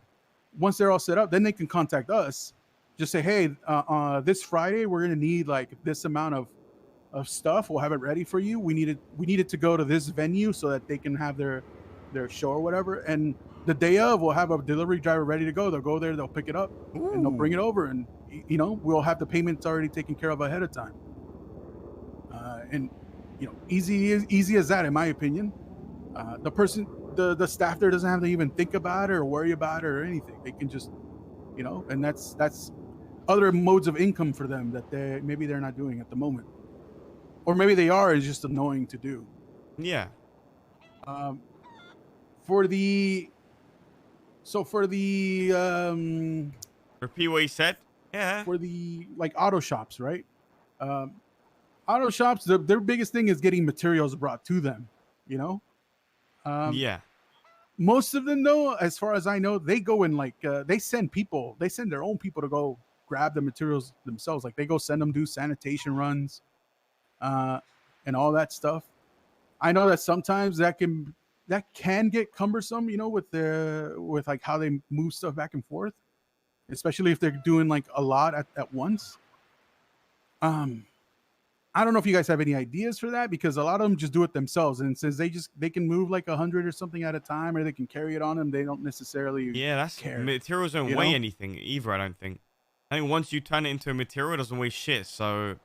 Once they're all set up, then they can contact us. Just say, hey, this Friday, we're going to need like this amount of stuff. We'll have it ready for you. We need it to go to this venue so that they can have their show or whatever. And the day of, we'll have a delivery driver ready to go. They'll go there, they'll pick it up, and they'll bring it over. And, you know, we'll have the payments already taken care of ahead of time. And, you know, easy as that, in my opinion. The staff there doesn't have to even think about it or worry about it or anything. They can just, you know, and that's other modes of income for them that they're not doing at the moment, or maybe they are. It's just annoying to do. Yeah. For the Repeat what you said. Yeah. for the like auto shops, right? Auto shops, their biggest thing is getting materials brought to them, you know. Yeah. Most of them, though, as far as I know, they go and like they send their own people to go grab the materials themselves. Like they go send them do sanitation runs, and all that stuff. I know that sometimes that can get cumbersome, you know, with like how they move stuff back and forth, especially if they're doing like a lot at once. I don't know if you guys have any ideas for that, because a lot of them just do it themselves, and since they can move like 100 or something at a time, or they can carry it on them, they don't necessarily care. Materials don't weigh anything either. I don't think. I think once you turn it into a material, it doesn't weigh shit. So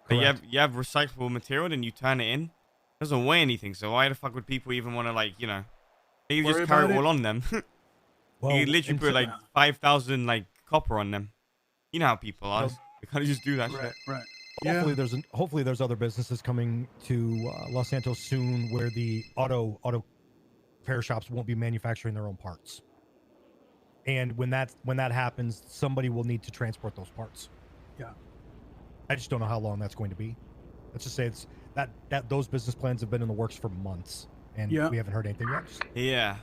you have recyclable material, and you turn it in, it doesn't weigh anything. So why the fuck would people even want to, like, you know, they just carry it all on them? Well, you literally put like 5,000 like copper on them. You know how people are. They kind of just do that shit. Right. Hopefully there's other businesses coming to Los Santos soon where the auto repair shops won't be manufacturing their own parts. And when that happens, somebody will need to transport those parts. Yeah. I just don't know how long that's going to be. Let's just say it's that those business plans have been in the works for months, and we haven't heard anything yet. Yeah.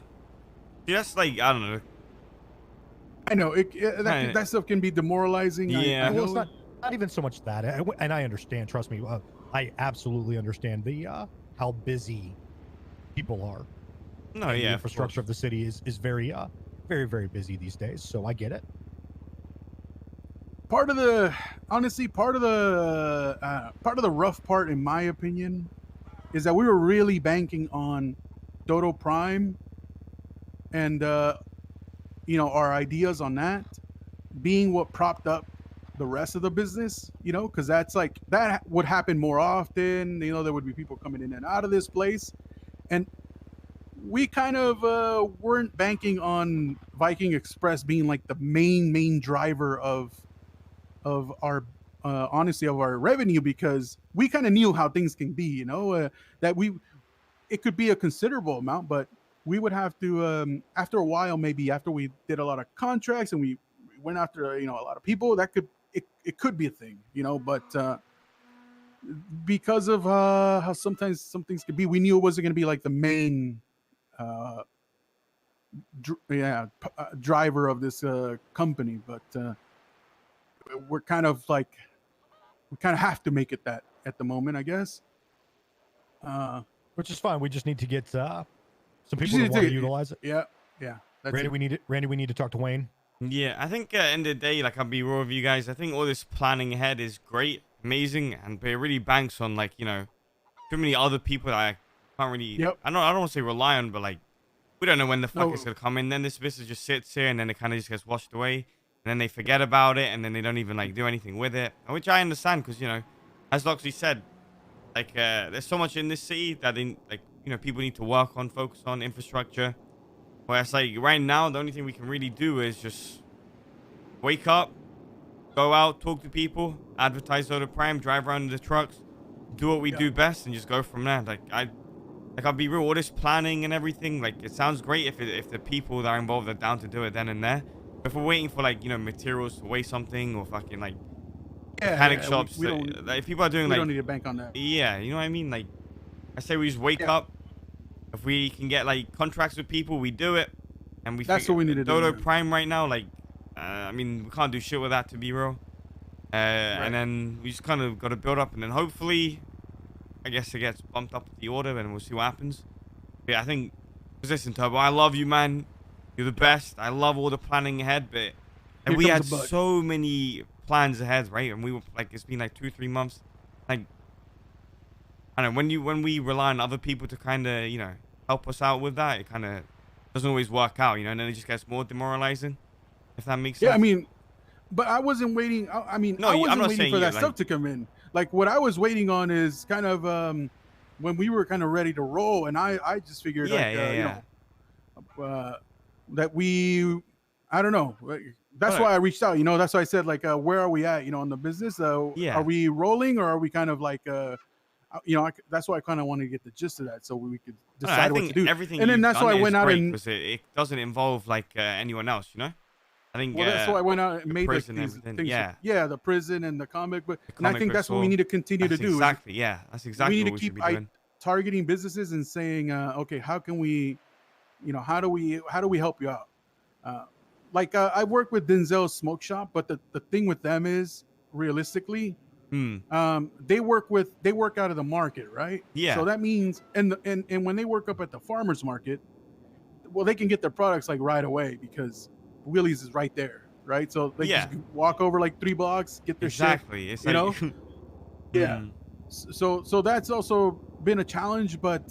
See, that's like, I don't know. I know that stuff can be demoralizing. Yeah. Well, it's not even so much that, and I understand. Trust me, I absolutely understand the how busy people are. No, and yeah. The infrastructure of the city is very very, very busy these days, so I get it. Part of the rough part, in my opinion, is that we were really banking on Dodo Prime and you know, our ideas on that being what propped up the rest of the business, you know, because that would happen more often. You know, there would be people coming in and out of this place, and we kind of weren't banking on Viking Express being like the main driver of our honestly of our revenue, because we kind of knew how things can be, you know, that it could be a considerable amount, but we would have to after a while, maybe after we did a lot of contracts and we went after, you know, a lot of people, that it could be a thing, you know, but because of how sometimes some things could be, we knew it wasn't going to be like the main driver of this company, but we kind of have to make it that at the moment, I guess. Which is fine. We just need to get Some You people just that want need to to- utilize it. Yeah, yeah. That's Randy, it. we need to talk to Wayne. Yeah, I think at the end of the day, like I'll be real with you guys. I think all this planning ahead is great, amazing, but it really banks on like too many other people that I can't really. Yep. I don't want to say rely on, but like we don't know when the fuck No. it's gonna come in. Then this business just sits here and then it kind of just gets washed away, and then they forget about it, and then they don't even like do anything with it, which I understand because as Locksley said, like there's so much in this city that people need to work on, focus on infrastructure. Whereas like right now, the only thing we can really do is just wake up, go out, talk to people, advertise Soda Prime, drive around in the trucks, do what we do best, and just go from there. I'll be real. All this planning and everything, like it sounds great if the people that are involved are down to do it then and there. But if we're waiting for like materials to weigh something or fucking like mechanic shops, We don't, if people are doing we like don't need to bank on that. yeah, you know what I mean. Like I say, we just wake up. If we can get like contracts with people, we do it. And That's what we need to do. Dodo Man. Prime right now, like, I mean, we can't do shit with that to be real. And then we just kind of got to build up, and then hopefully, I guess it gets bumped up the order, and we'll see what happens. But yeah, I think, listen, Turbo, I love you, man. You're the best. I love all the planning ahead, but and we had so many plans ahead, right? And we were like, it's been like 2-3 months, like. I don't know, when we rely on other people to kind of, help us out with that, it kind of doesn't always work out, and then it just gets more demoralizing, if that makes sense. Yeah, I mean, but I wasn't waiting. I mean, No, I I'm wasn't not waiting saying for you, that stuff to come in. Like what I was waiting on is kind of when we were kind of ready to roll, and I just figured that I don't know. That's why I reached out. That's why I said like, where are we at? On the business. Are we rolling or are we kind of like that's why I kind of wanted to get the gist of that so we could decide what to do. Everything and then that's why I went out and it doesn't involve like anyone else, I think that's why I went out and made like these everything. things. Yeah, the prison and the comic book. And I comic think book that's what store. we need to continue to do. Exactly. Yeah, that's exactly we need what to we should keep be doing. targeting businesses and saying, okay, how can we, how do we help you out? I work with Denzel's Smoke Shop, but the thing with them is realistically, they work out of the market, right? Yeah. So that means, and when they work up at the farmers market, well, they can get their products like right away because Willie's is right there, right? So they just walk over like 3 blocks, get their shit. It's yeah. So that's also been a challenge, but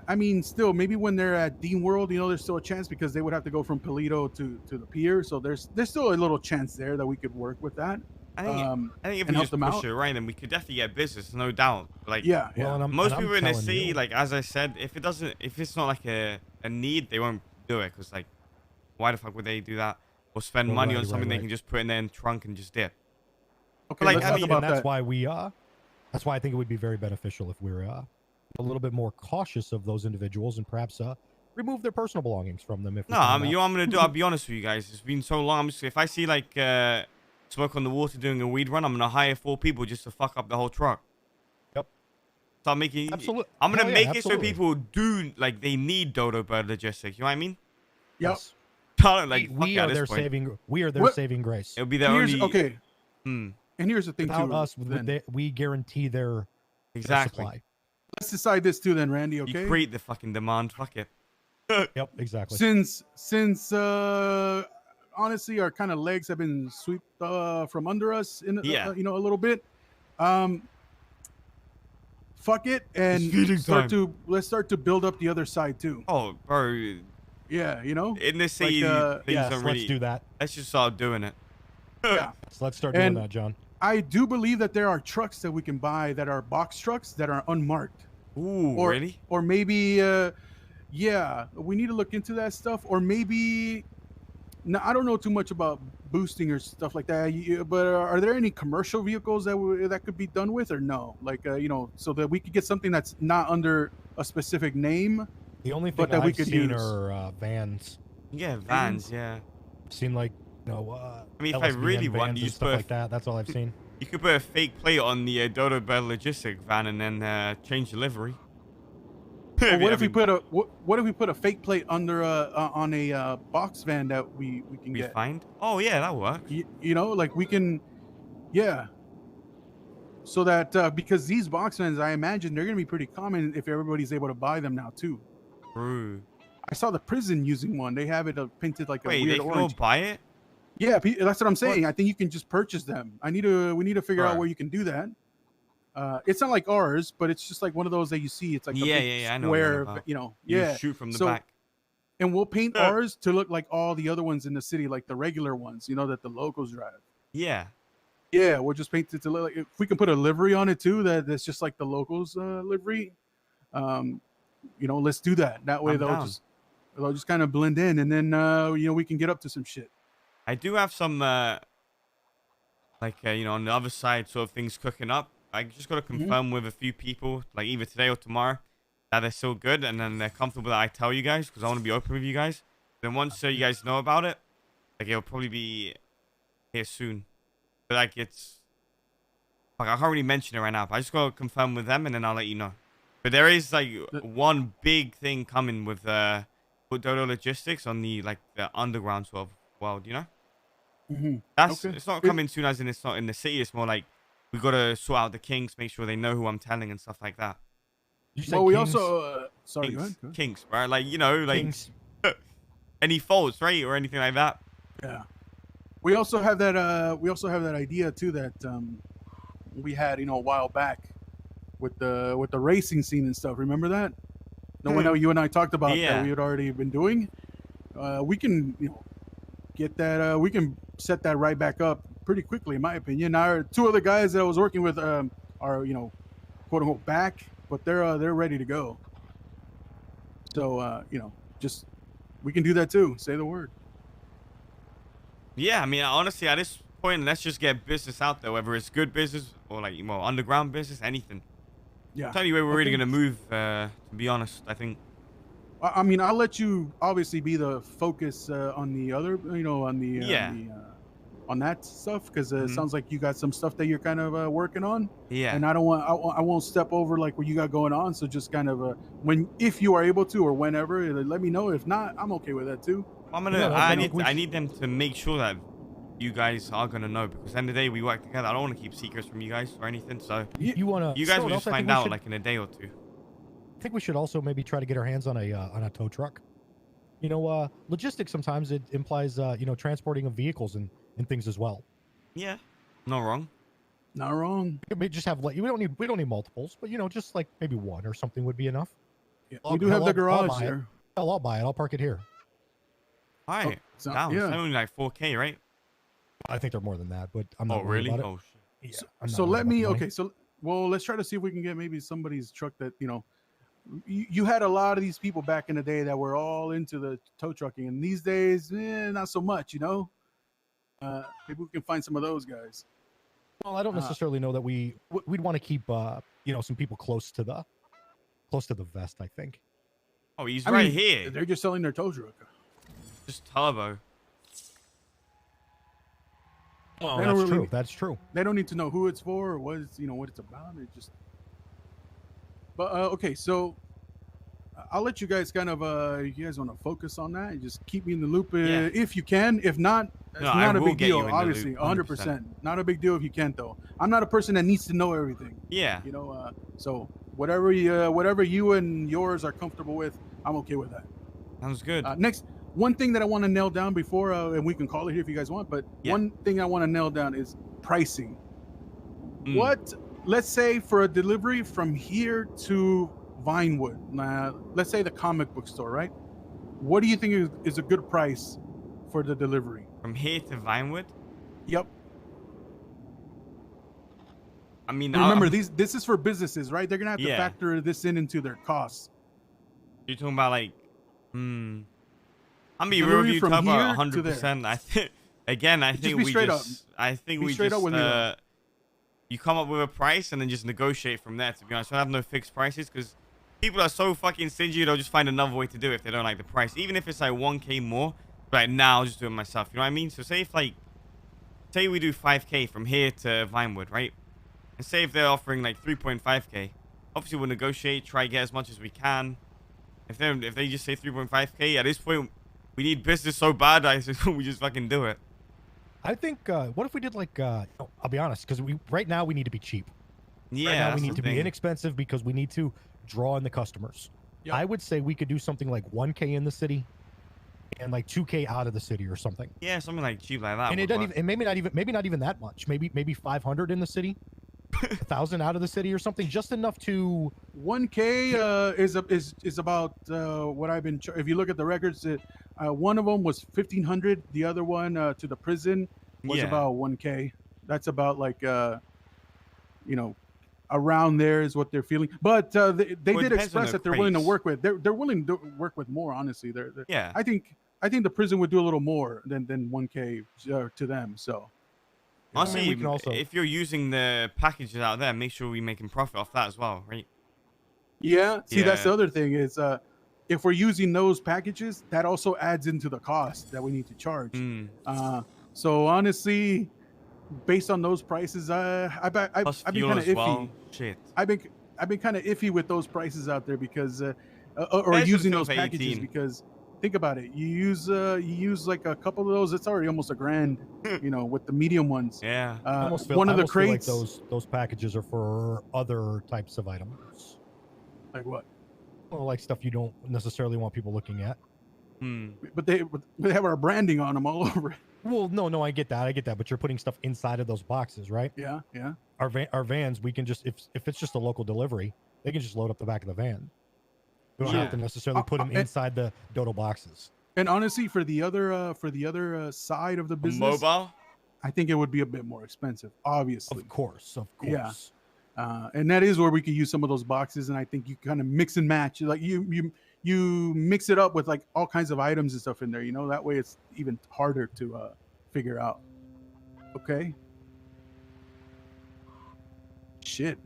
I mean, still, maybe when they're at Dean World, there's still a chance because they would have to go from Paleto to the pier. So there's still a little chance there that we could work with that. I think if we just push it right, then we could definitely get business, no doubt. Like, Well, most people in the city, like as I said, if it's not like a need, they won't do it because like, why the fuck would they do that or spend money on something they can just put in their trunk and just dip? Okay, like, let's I talk mean, about that's that. why that's why I think it would be very beneficial if we're a little bit more cautious of those individuals and perhaps remove their personal belongings from them. If No, I mean, you know what I'm gonna do? I'll be honest with you guys. It's been so long. If I see like Smoke on the Water doing a weed run, I'm gonna hire 4 people just to fuck up the whole truck. Yep. Start making. Absolutely. I'm gonna make it so absolutely. people do like they need Dodo Bird logistics. You know what I mean? Yep. Like we are their saving grace. It'll be their Here's, only. okay. Hmm. And here's the thing Without too. us, then. we guarantee their Exactly. supply. Let's decide this too, then, Randy. Okay. You create the fucking demand. Fuck it. Yep, exactly. Since honestly, our kind of legs have been swept from under us in a little bit. Fuck it, and let's start to build up the other side too. Oh, bro. Yeah, In this city, things Yes, don't really. let's do that. Let's just start doing it. Yeah. So let's start doing And- that, John. I do believe that there are trucks that we can buy that are box trucks that are unmarked. Ooh, Or, really? Or maybe, we need to look into that stuff. Or maybe, now I don't know too much about boosting or stuff like that. But are there any commercial vehicles that could be done with, or no? Like, so that we could get something that's not under a specific name. The only but thing that we I've could seen use. are vans. Yeah, vans. Yeah. Seen like I mean, if I LSBN really want, vans you and just stuff put like that. That's all I've seen. You could put a fake plate on the Dodo Bird logistic van and then change the livery. Or what if we put a fake plate under on a box van that we can get? find? Oh yeah, that works. Like we can, yeah. So that because these box vans, I imagine they're gonna be pretty common if everybody's able to buy them now too. True. I saw the prison using one. They have it painted like a Wait, they weird can all orange. buy it? Yeah, that's what I'm saying. What? I think you can just purchase them. We need to figure out Bruh. where you can do that. It's not like ours, but it's just like one of those that you see. It's like a big Yeah, I know what you're on square, about. you know. You Yeah. shoot from the So- back. And we'll paint Yeah. ours to look like all the other ones in the city, like the regular ones, you know, that the locals drive. Yeah. Yeah, we'll just paint it to look like, if we can put a livery on it too, that's just like the locals livery. You know, let's do that. That way I'm down. they'll just kind of blend in, and then you know, we can get up to some shit. I do have some, you know, on the other side, sort of things cooking up. I just got to confirm with a few people, like either today or tomorrow, that they're still good and then they're comfortable that I tell you guys, because I want to be open with you guys. Then once you guys know about it, like it'll probably be here soon. But like it's, like I can't really mention it right now, but I just got to confirm with them and then I'll let you know. But there is like one big thing coming with Dodo Logistics on the like the underground sort of world, you know? That's Okay. It's not coming soon, as in it's not in the city. It's more like we gotta sort out the kinks, make sure they know who I'm telling and stuff like that. You say Well, we kings? also sorry, go ahead. Kinks, right? Like you know, like Kings. any faults, right, or anything like that. Yeah. We also have that. We also have that idea too that we had, you know, a while back with the racing scene and stuff. Remember that? No, when you and I talked about Yeah. that we had already been doing. We can, you know, get that. We can set that right back up pretty quickly, in my opinion. Our two other guys that I was working with are, you know, quote unquote back, but they're ready to go. So you know, just we can do that too. Say the word. Yeah, I mean, honestly, at this point, let's just get business out there, whether it's good business or like more underground business, anything. Yeah. That's the only way we're really Okay. gonna move. To be honest, I think. I mean, I'll let you obviously be the focus on the other, you know, on the Yeah. on that stuff, because it sounds like you got some stuff that you're kind of working on. Yeah. And I don't want, I won't step over like what you got going on. So just kind of if you are able to or whenever, let me know. If not, I'm okay with that too. I'm gonna. Yeah, I need them to make sure that you guys are gonna know, because at the end of the day we work together. I don't want to keep secrets from you guys or anything. So You want to? you guys will just find out like in a day or two. I think we should also maybe try to get our hands on a tow truck. You know, logistics sometimes it implies you know, transporting of vehicles and things as well. Yeah, not wrong. Not wrong. We may just have like we don't need multiples, but you know, just like maybe one or something would be enough. Yeah. I'll- We do have I'll- the I'll garage buy it. there. Hell, I'll buy it. I'll park it here. All right, so- down. yeah. It's only like 4K, right? I think they're more than that, but I'm not Oh worried really? about it. Oh shit. Yeah, I'm not So worried let about me. the money. Okay. So well, let's try to see if we can get maybe somebody's truck that, you know. You had a lot of these people back in the day that were all into the tow trucking, and these days, not so much, you know. Maybe we can find some of those guys. Well, I don't necessarily know that we'd want to keep you know, some people close to the vest. I think. Oh, he's I right mean, here. They're just selling their tow truck. Just turbo. Oh, They don't that's really- true. That's true. They don't need to know who it's for or what it's, you know, what it's about. It just. But okay, so I'll let you guys kind of you guys want to focus on that and just keep me in the loop Yeah. if you can. If not, it's No, I not a will big get you deal. in the Obviously, loop, 100%. Not a big deal if you can't though. I'm not a person that needs to know everything. Yeah. You know, so whatever you and yours are comfortable with, I'm okay with that. Sounds good. Next, one thing that I want to nail down before, and we can call it here if you guys want, but Yeah. one thing I want to nail down is pricing. Mm. What, let's say for a delivery from here to Vinewood, let's say the comic book store, right? What do you think is a good price for the delivery? From here to Vinewood? Yep. I mean, Remember, I'm- this is for businesses, right? They're gonna have to Yeah. factor this into their costs. You're talking about like, I'm be real Delivery with you, from talk here about to 100%. I think again, I Just think be we straight up. just, I think Be we straight just, up with me. you come up with a price and then just negotiate from there. To be honest, I don't have no fixed prices because people are so fucking stingy. They'll just find another way to do it if they don't like the price, even if it's like 1K more. Right now, I'll just do it myself. You know what I mean? So say if like, say we do 5K from here to Vinewood, right? And say if they're offering like 3.5K, obviously we'll negotiate, try to get as much as we can. If they just say 3.5K, at this point, we need business so bad, we just fucking do it. I think. What if we did like? I'll be honest, because right now we need to be cheap. Yeah, Right now we that's need the to be thing. inexpensive because we need to draw in the customers. Yep. I would say we could do something like 1K in the city and like 2K out of the city or something. Yeah, something like cheap like that. And it doesn't even, and maybe not even that much. Maybe 500 in the city, 1,000 out of the city or something, just enough to. 1K is about what I've been. If you look at the records, one of them was 1,500. The other one to the prison was about 1K. That's about like around there is what they're feeling. But they did express that they're willing to work with. They're willing to work with more. Honestly, they're yeah. I think the prison would do a little more than 1K to them. So. Honestly, we can also, if you're using the packages out there, make sure we're making profit off that as well, right? Yeah. See, that's the other thing is if we're using those packages, that also adds into the cost that we need to charge. So honestly, based on those prices, I've been kind of iffy. Well. Shit. I've been kind of iffy with those prices out there because or using those packages because think about it. You use like a couple of those, it's already almost $1,000, with the medium ones. Yeah. One of the crates. Feel like those packages are for other types of items. Like what? Well, like stuff you don't necessarily want people looking at. But they have our branding on them all over it. Well, no, I get that. But you're putting stuff inside of those boxes, right? Yeah. Our vans, we can just if it's just a local delivery, they can just load up the back of the van. We don't have to necessarily put them inside the dodo boxes. And honestly, for the other side of the business, mobile, I think it would be a bit more expensive. Obviously, of course. Yeah. And that is where we could use some of those boxes, and I think you kind of mix and match. Like you mix it up with like all kinds of items and stuff in there. That way it's even harder to figure out. Okay. Shit.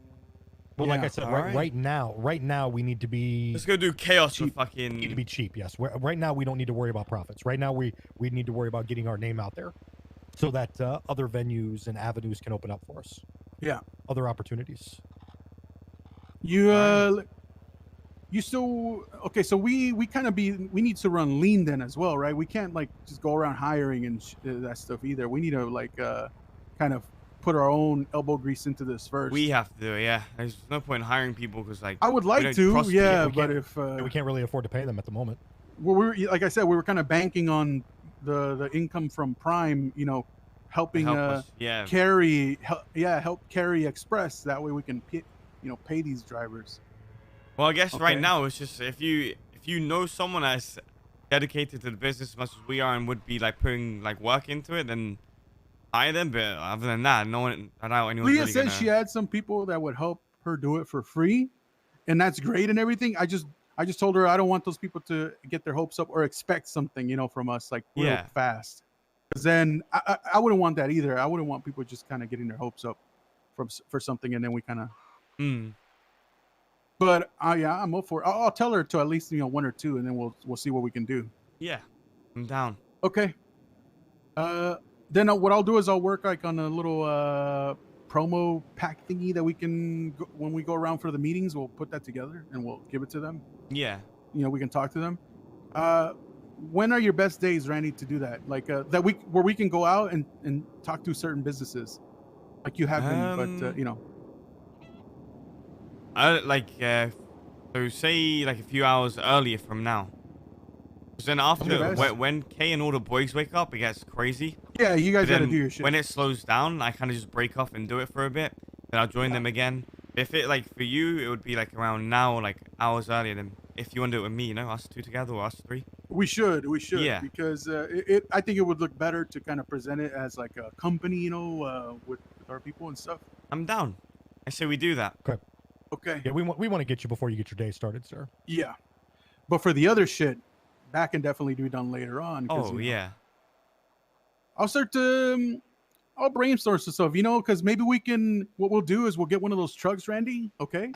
Well, like I said, right now we need to be. Let's go do chaos cheap. for fucking. We need to be cheap. Yes. Right now we don't need to worry about profits. Right now we need to worry about getting our name out there, so that other venues and avenues can open up for us. Yeah. Other opportunities. You still okay? So we need to run lean then as well, right? We can't like just go around hiring and that stuff either. We need to like kind of put our own elbow grease into this first. We have to do it, yeah. There's no point in hiring people because like I would like to, yeah, but if we can't really afford to pay them at the moment. Well, like I said, we were kind of banking on the income from Prime, helping help carry Express. That way we can pay these drivers. Well, I guess right now it's just if you know someone that's dedicated to the business as much as we are and would be like putting like work into it, then hire them. But other than that, no one. I doubt anyone's Leah really said she had some people that would help her do it for free, and that's great and everything. I just told her I don't want those people to get their hopes up or expect something, from us like real fast. Because then I wouldn't want that either. I wouldn't want people just kind of getting their hopes up for something and then we kind of. But I'm up for it. I'll tell her to at least one or two, and then we'll see what we can do. Yeah, I'm down. Okay. Then what I'll do is I'll work like on a little promo pack thingy that we can when we go around for the meetings. We'll put that together and we'll give it to them. Yeah. We can talk to them. When are your best days, Randy, to do that? Like that week where we can go out and talk to certain businesses, like you have been, but I like so say like a few hours earlier from now. Because then after when Kay and all the boys wake up, it gets crazy. Yeah, you guys gotta do your shit. When it slows down, I kind of just break off and do it for a bit. Then I'll join them again. If it like for you, it would be like around now, like hours earlier than if you want to do it with me, us two together or us three. We should, yeah. Because I think it would look better to kind of present it as like a company, with our people and stuff. I'm down. I say we do that. Okay. Yeah, we want to get you before you get your day started, sir. Yeah, but for the other shit, that can definitely be done later on. Oh yeah. I'll start to. I'll brainstorm some stuff, because maybe we can. What we'll do is we'll get one of those trucks, Randy. Okay.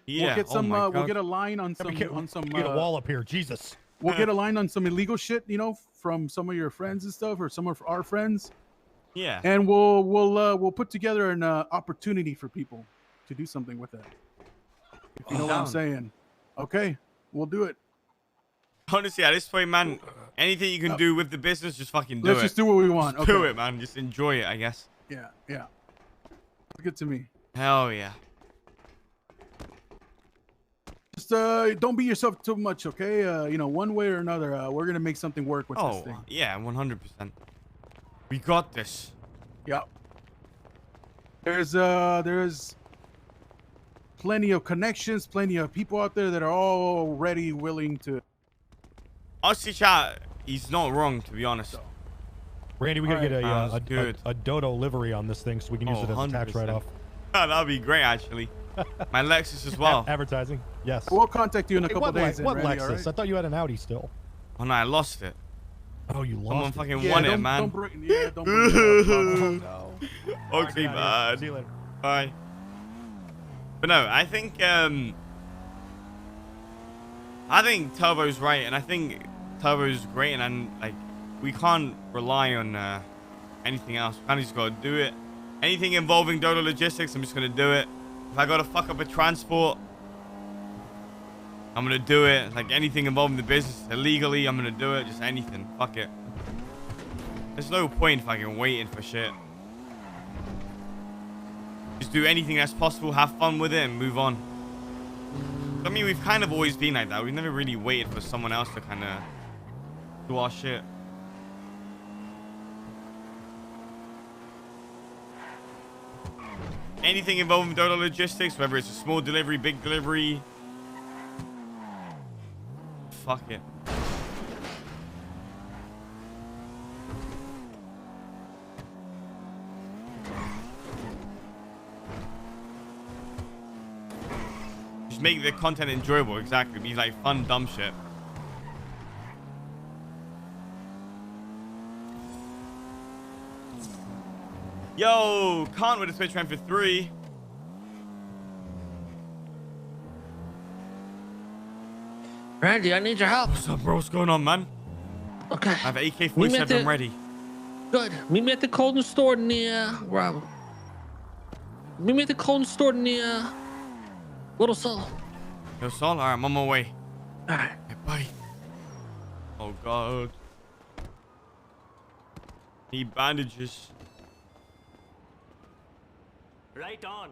Yeah. We'll get some. We'll get a line on some. Get a wall up here, Jesus. We'll get a line on some illegal shit, from some of your friends and stuff, or some of our friends. Yeah. And we'll put together an opportunity for people to do something with it. If you know what I'm saying. Okay, we'll do it. Honestly, at this point, man, anything you can do with the business, just fucking do it. Let's just do what we want. Just do it, man. Just enjoy it, I guess. Yeah. Good to me. Hell yeah. Just don't beat yourself too much, okay? You know, one way or another, we're gonna make something work with this Oh, thing. yeah, 100%. We got this. Yeah. There's plenty of connections, plenty of people out there that are already willing to. Honestly, chat, he's not wrong, to be honest. So, Randy, we gotta get Sounds good. a Dodo livery on this thing so we can use it as a tax 100%. write-off. That'd be great, actually. My Lexus as well. Advertising, yes. we'll contact you in a couple what, days. What Randy, all Lexus? right? I thought you had an Audi still. Oh, no, I lost it. Oh, you Someone lost it. fucking Yeah, won it, don't man. bring it up, Bobby. No. Okay, Get out of here. See man. you later. Bye. But no, I think Turbo's right, and I think Turbo's great, and like we can't rely on anything else. We kind of just gotta do it. Anything involving Dodo Logistics, I'm just gonna do it. If I gotta fuck up a transport, I'm gonna do it. Like anything involving the business illegally, I'm gonna do it. Just anything. Fuck it. There's no point fucking waiting for shit. Just do anything that's possible, have fun with it, and move on. I mean, we've kind of always been like that. We've never really waited for someone else to kind of do our shit. Anything involving Dodo Logistics, whether it's a small delivery, big delivery. Fuck it. Just make the content enjoyable, exactly. Be like fun, dumb shit. Yo, Khan with a Twitch Prime for 3. Randy, I need your help. What's up, bro? What's going on, man? Okay. I have an We met AK-47 the- ready. Good. Meet me at the Colton store near. Meet me at the Colton store near Little Sol. Yo, Sol, alright, I'm on my way. Alright. Hey, bye. Oh, God. Need bandages. Right on.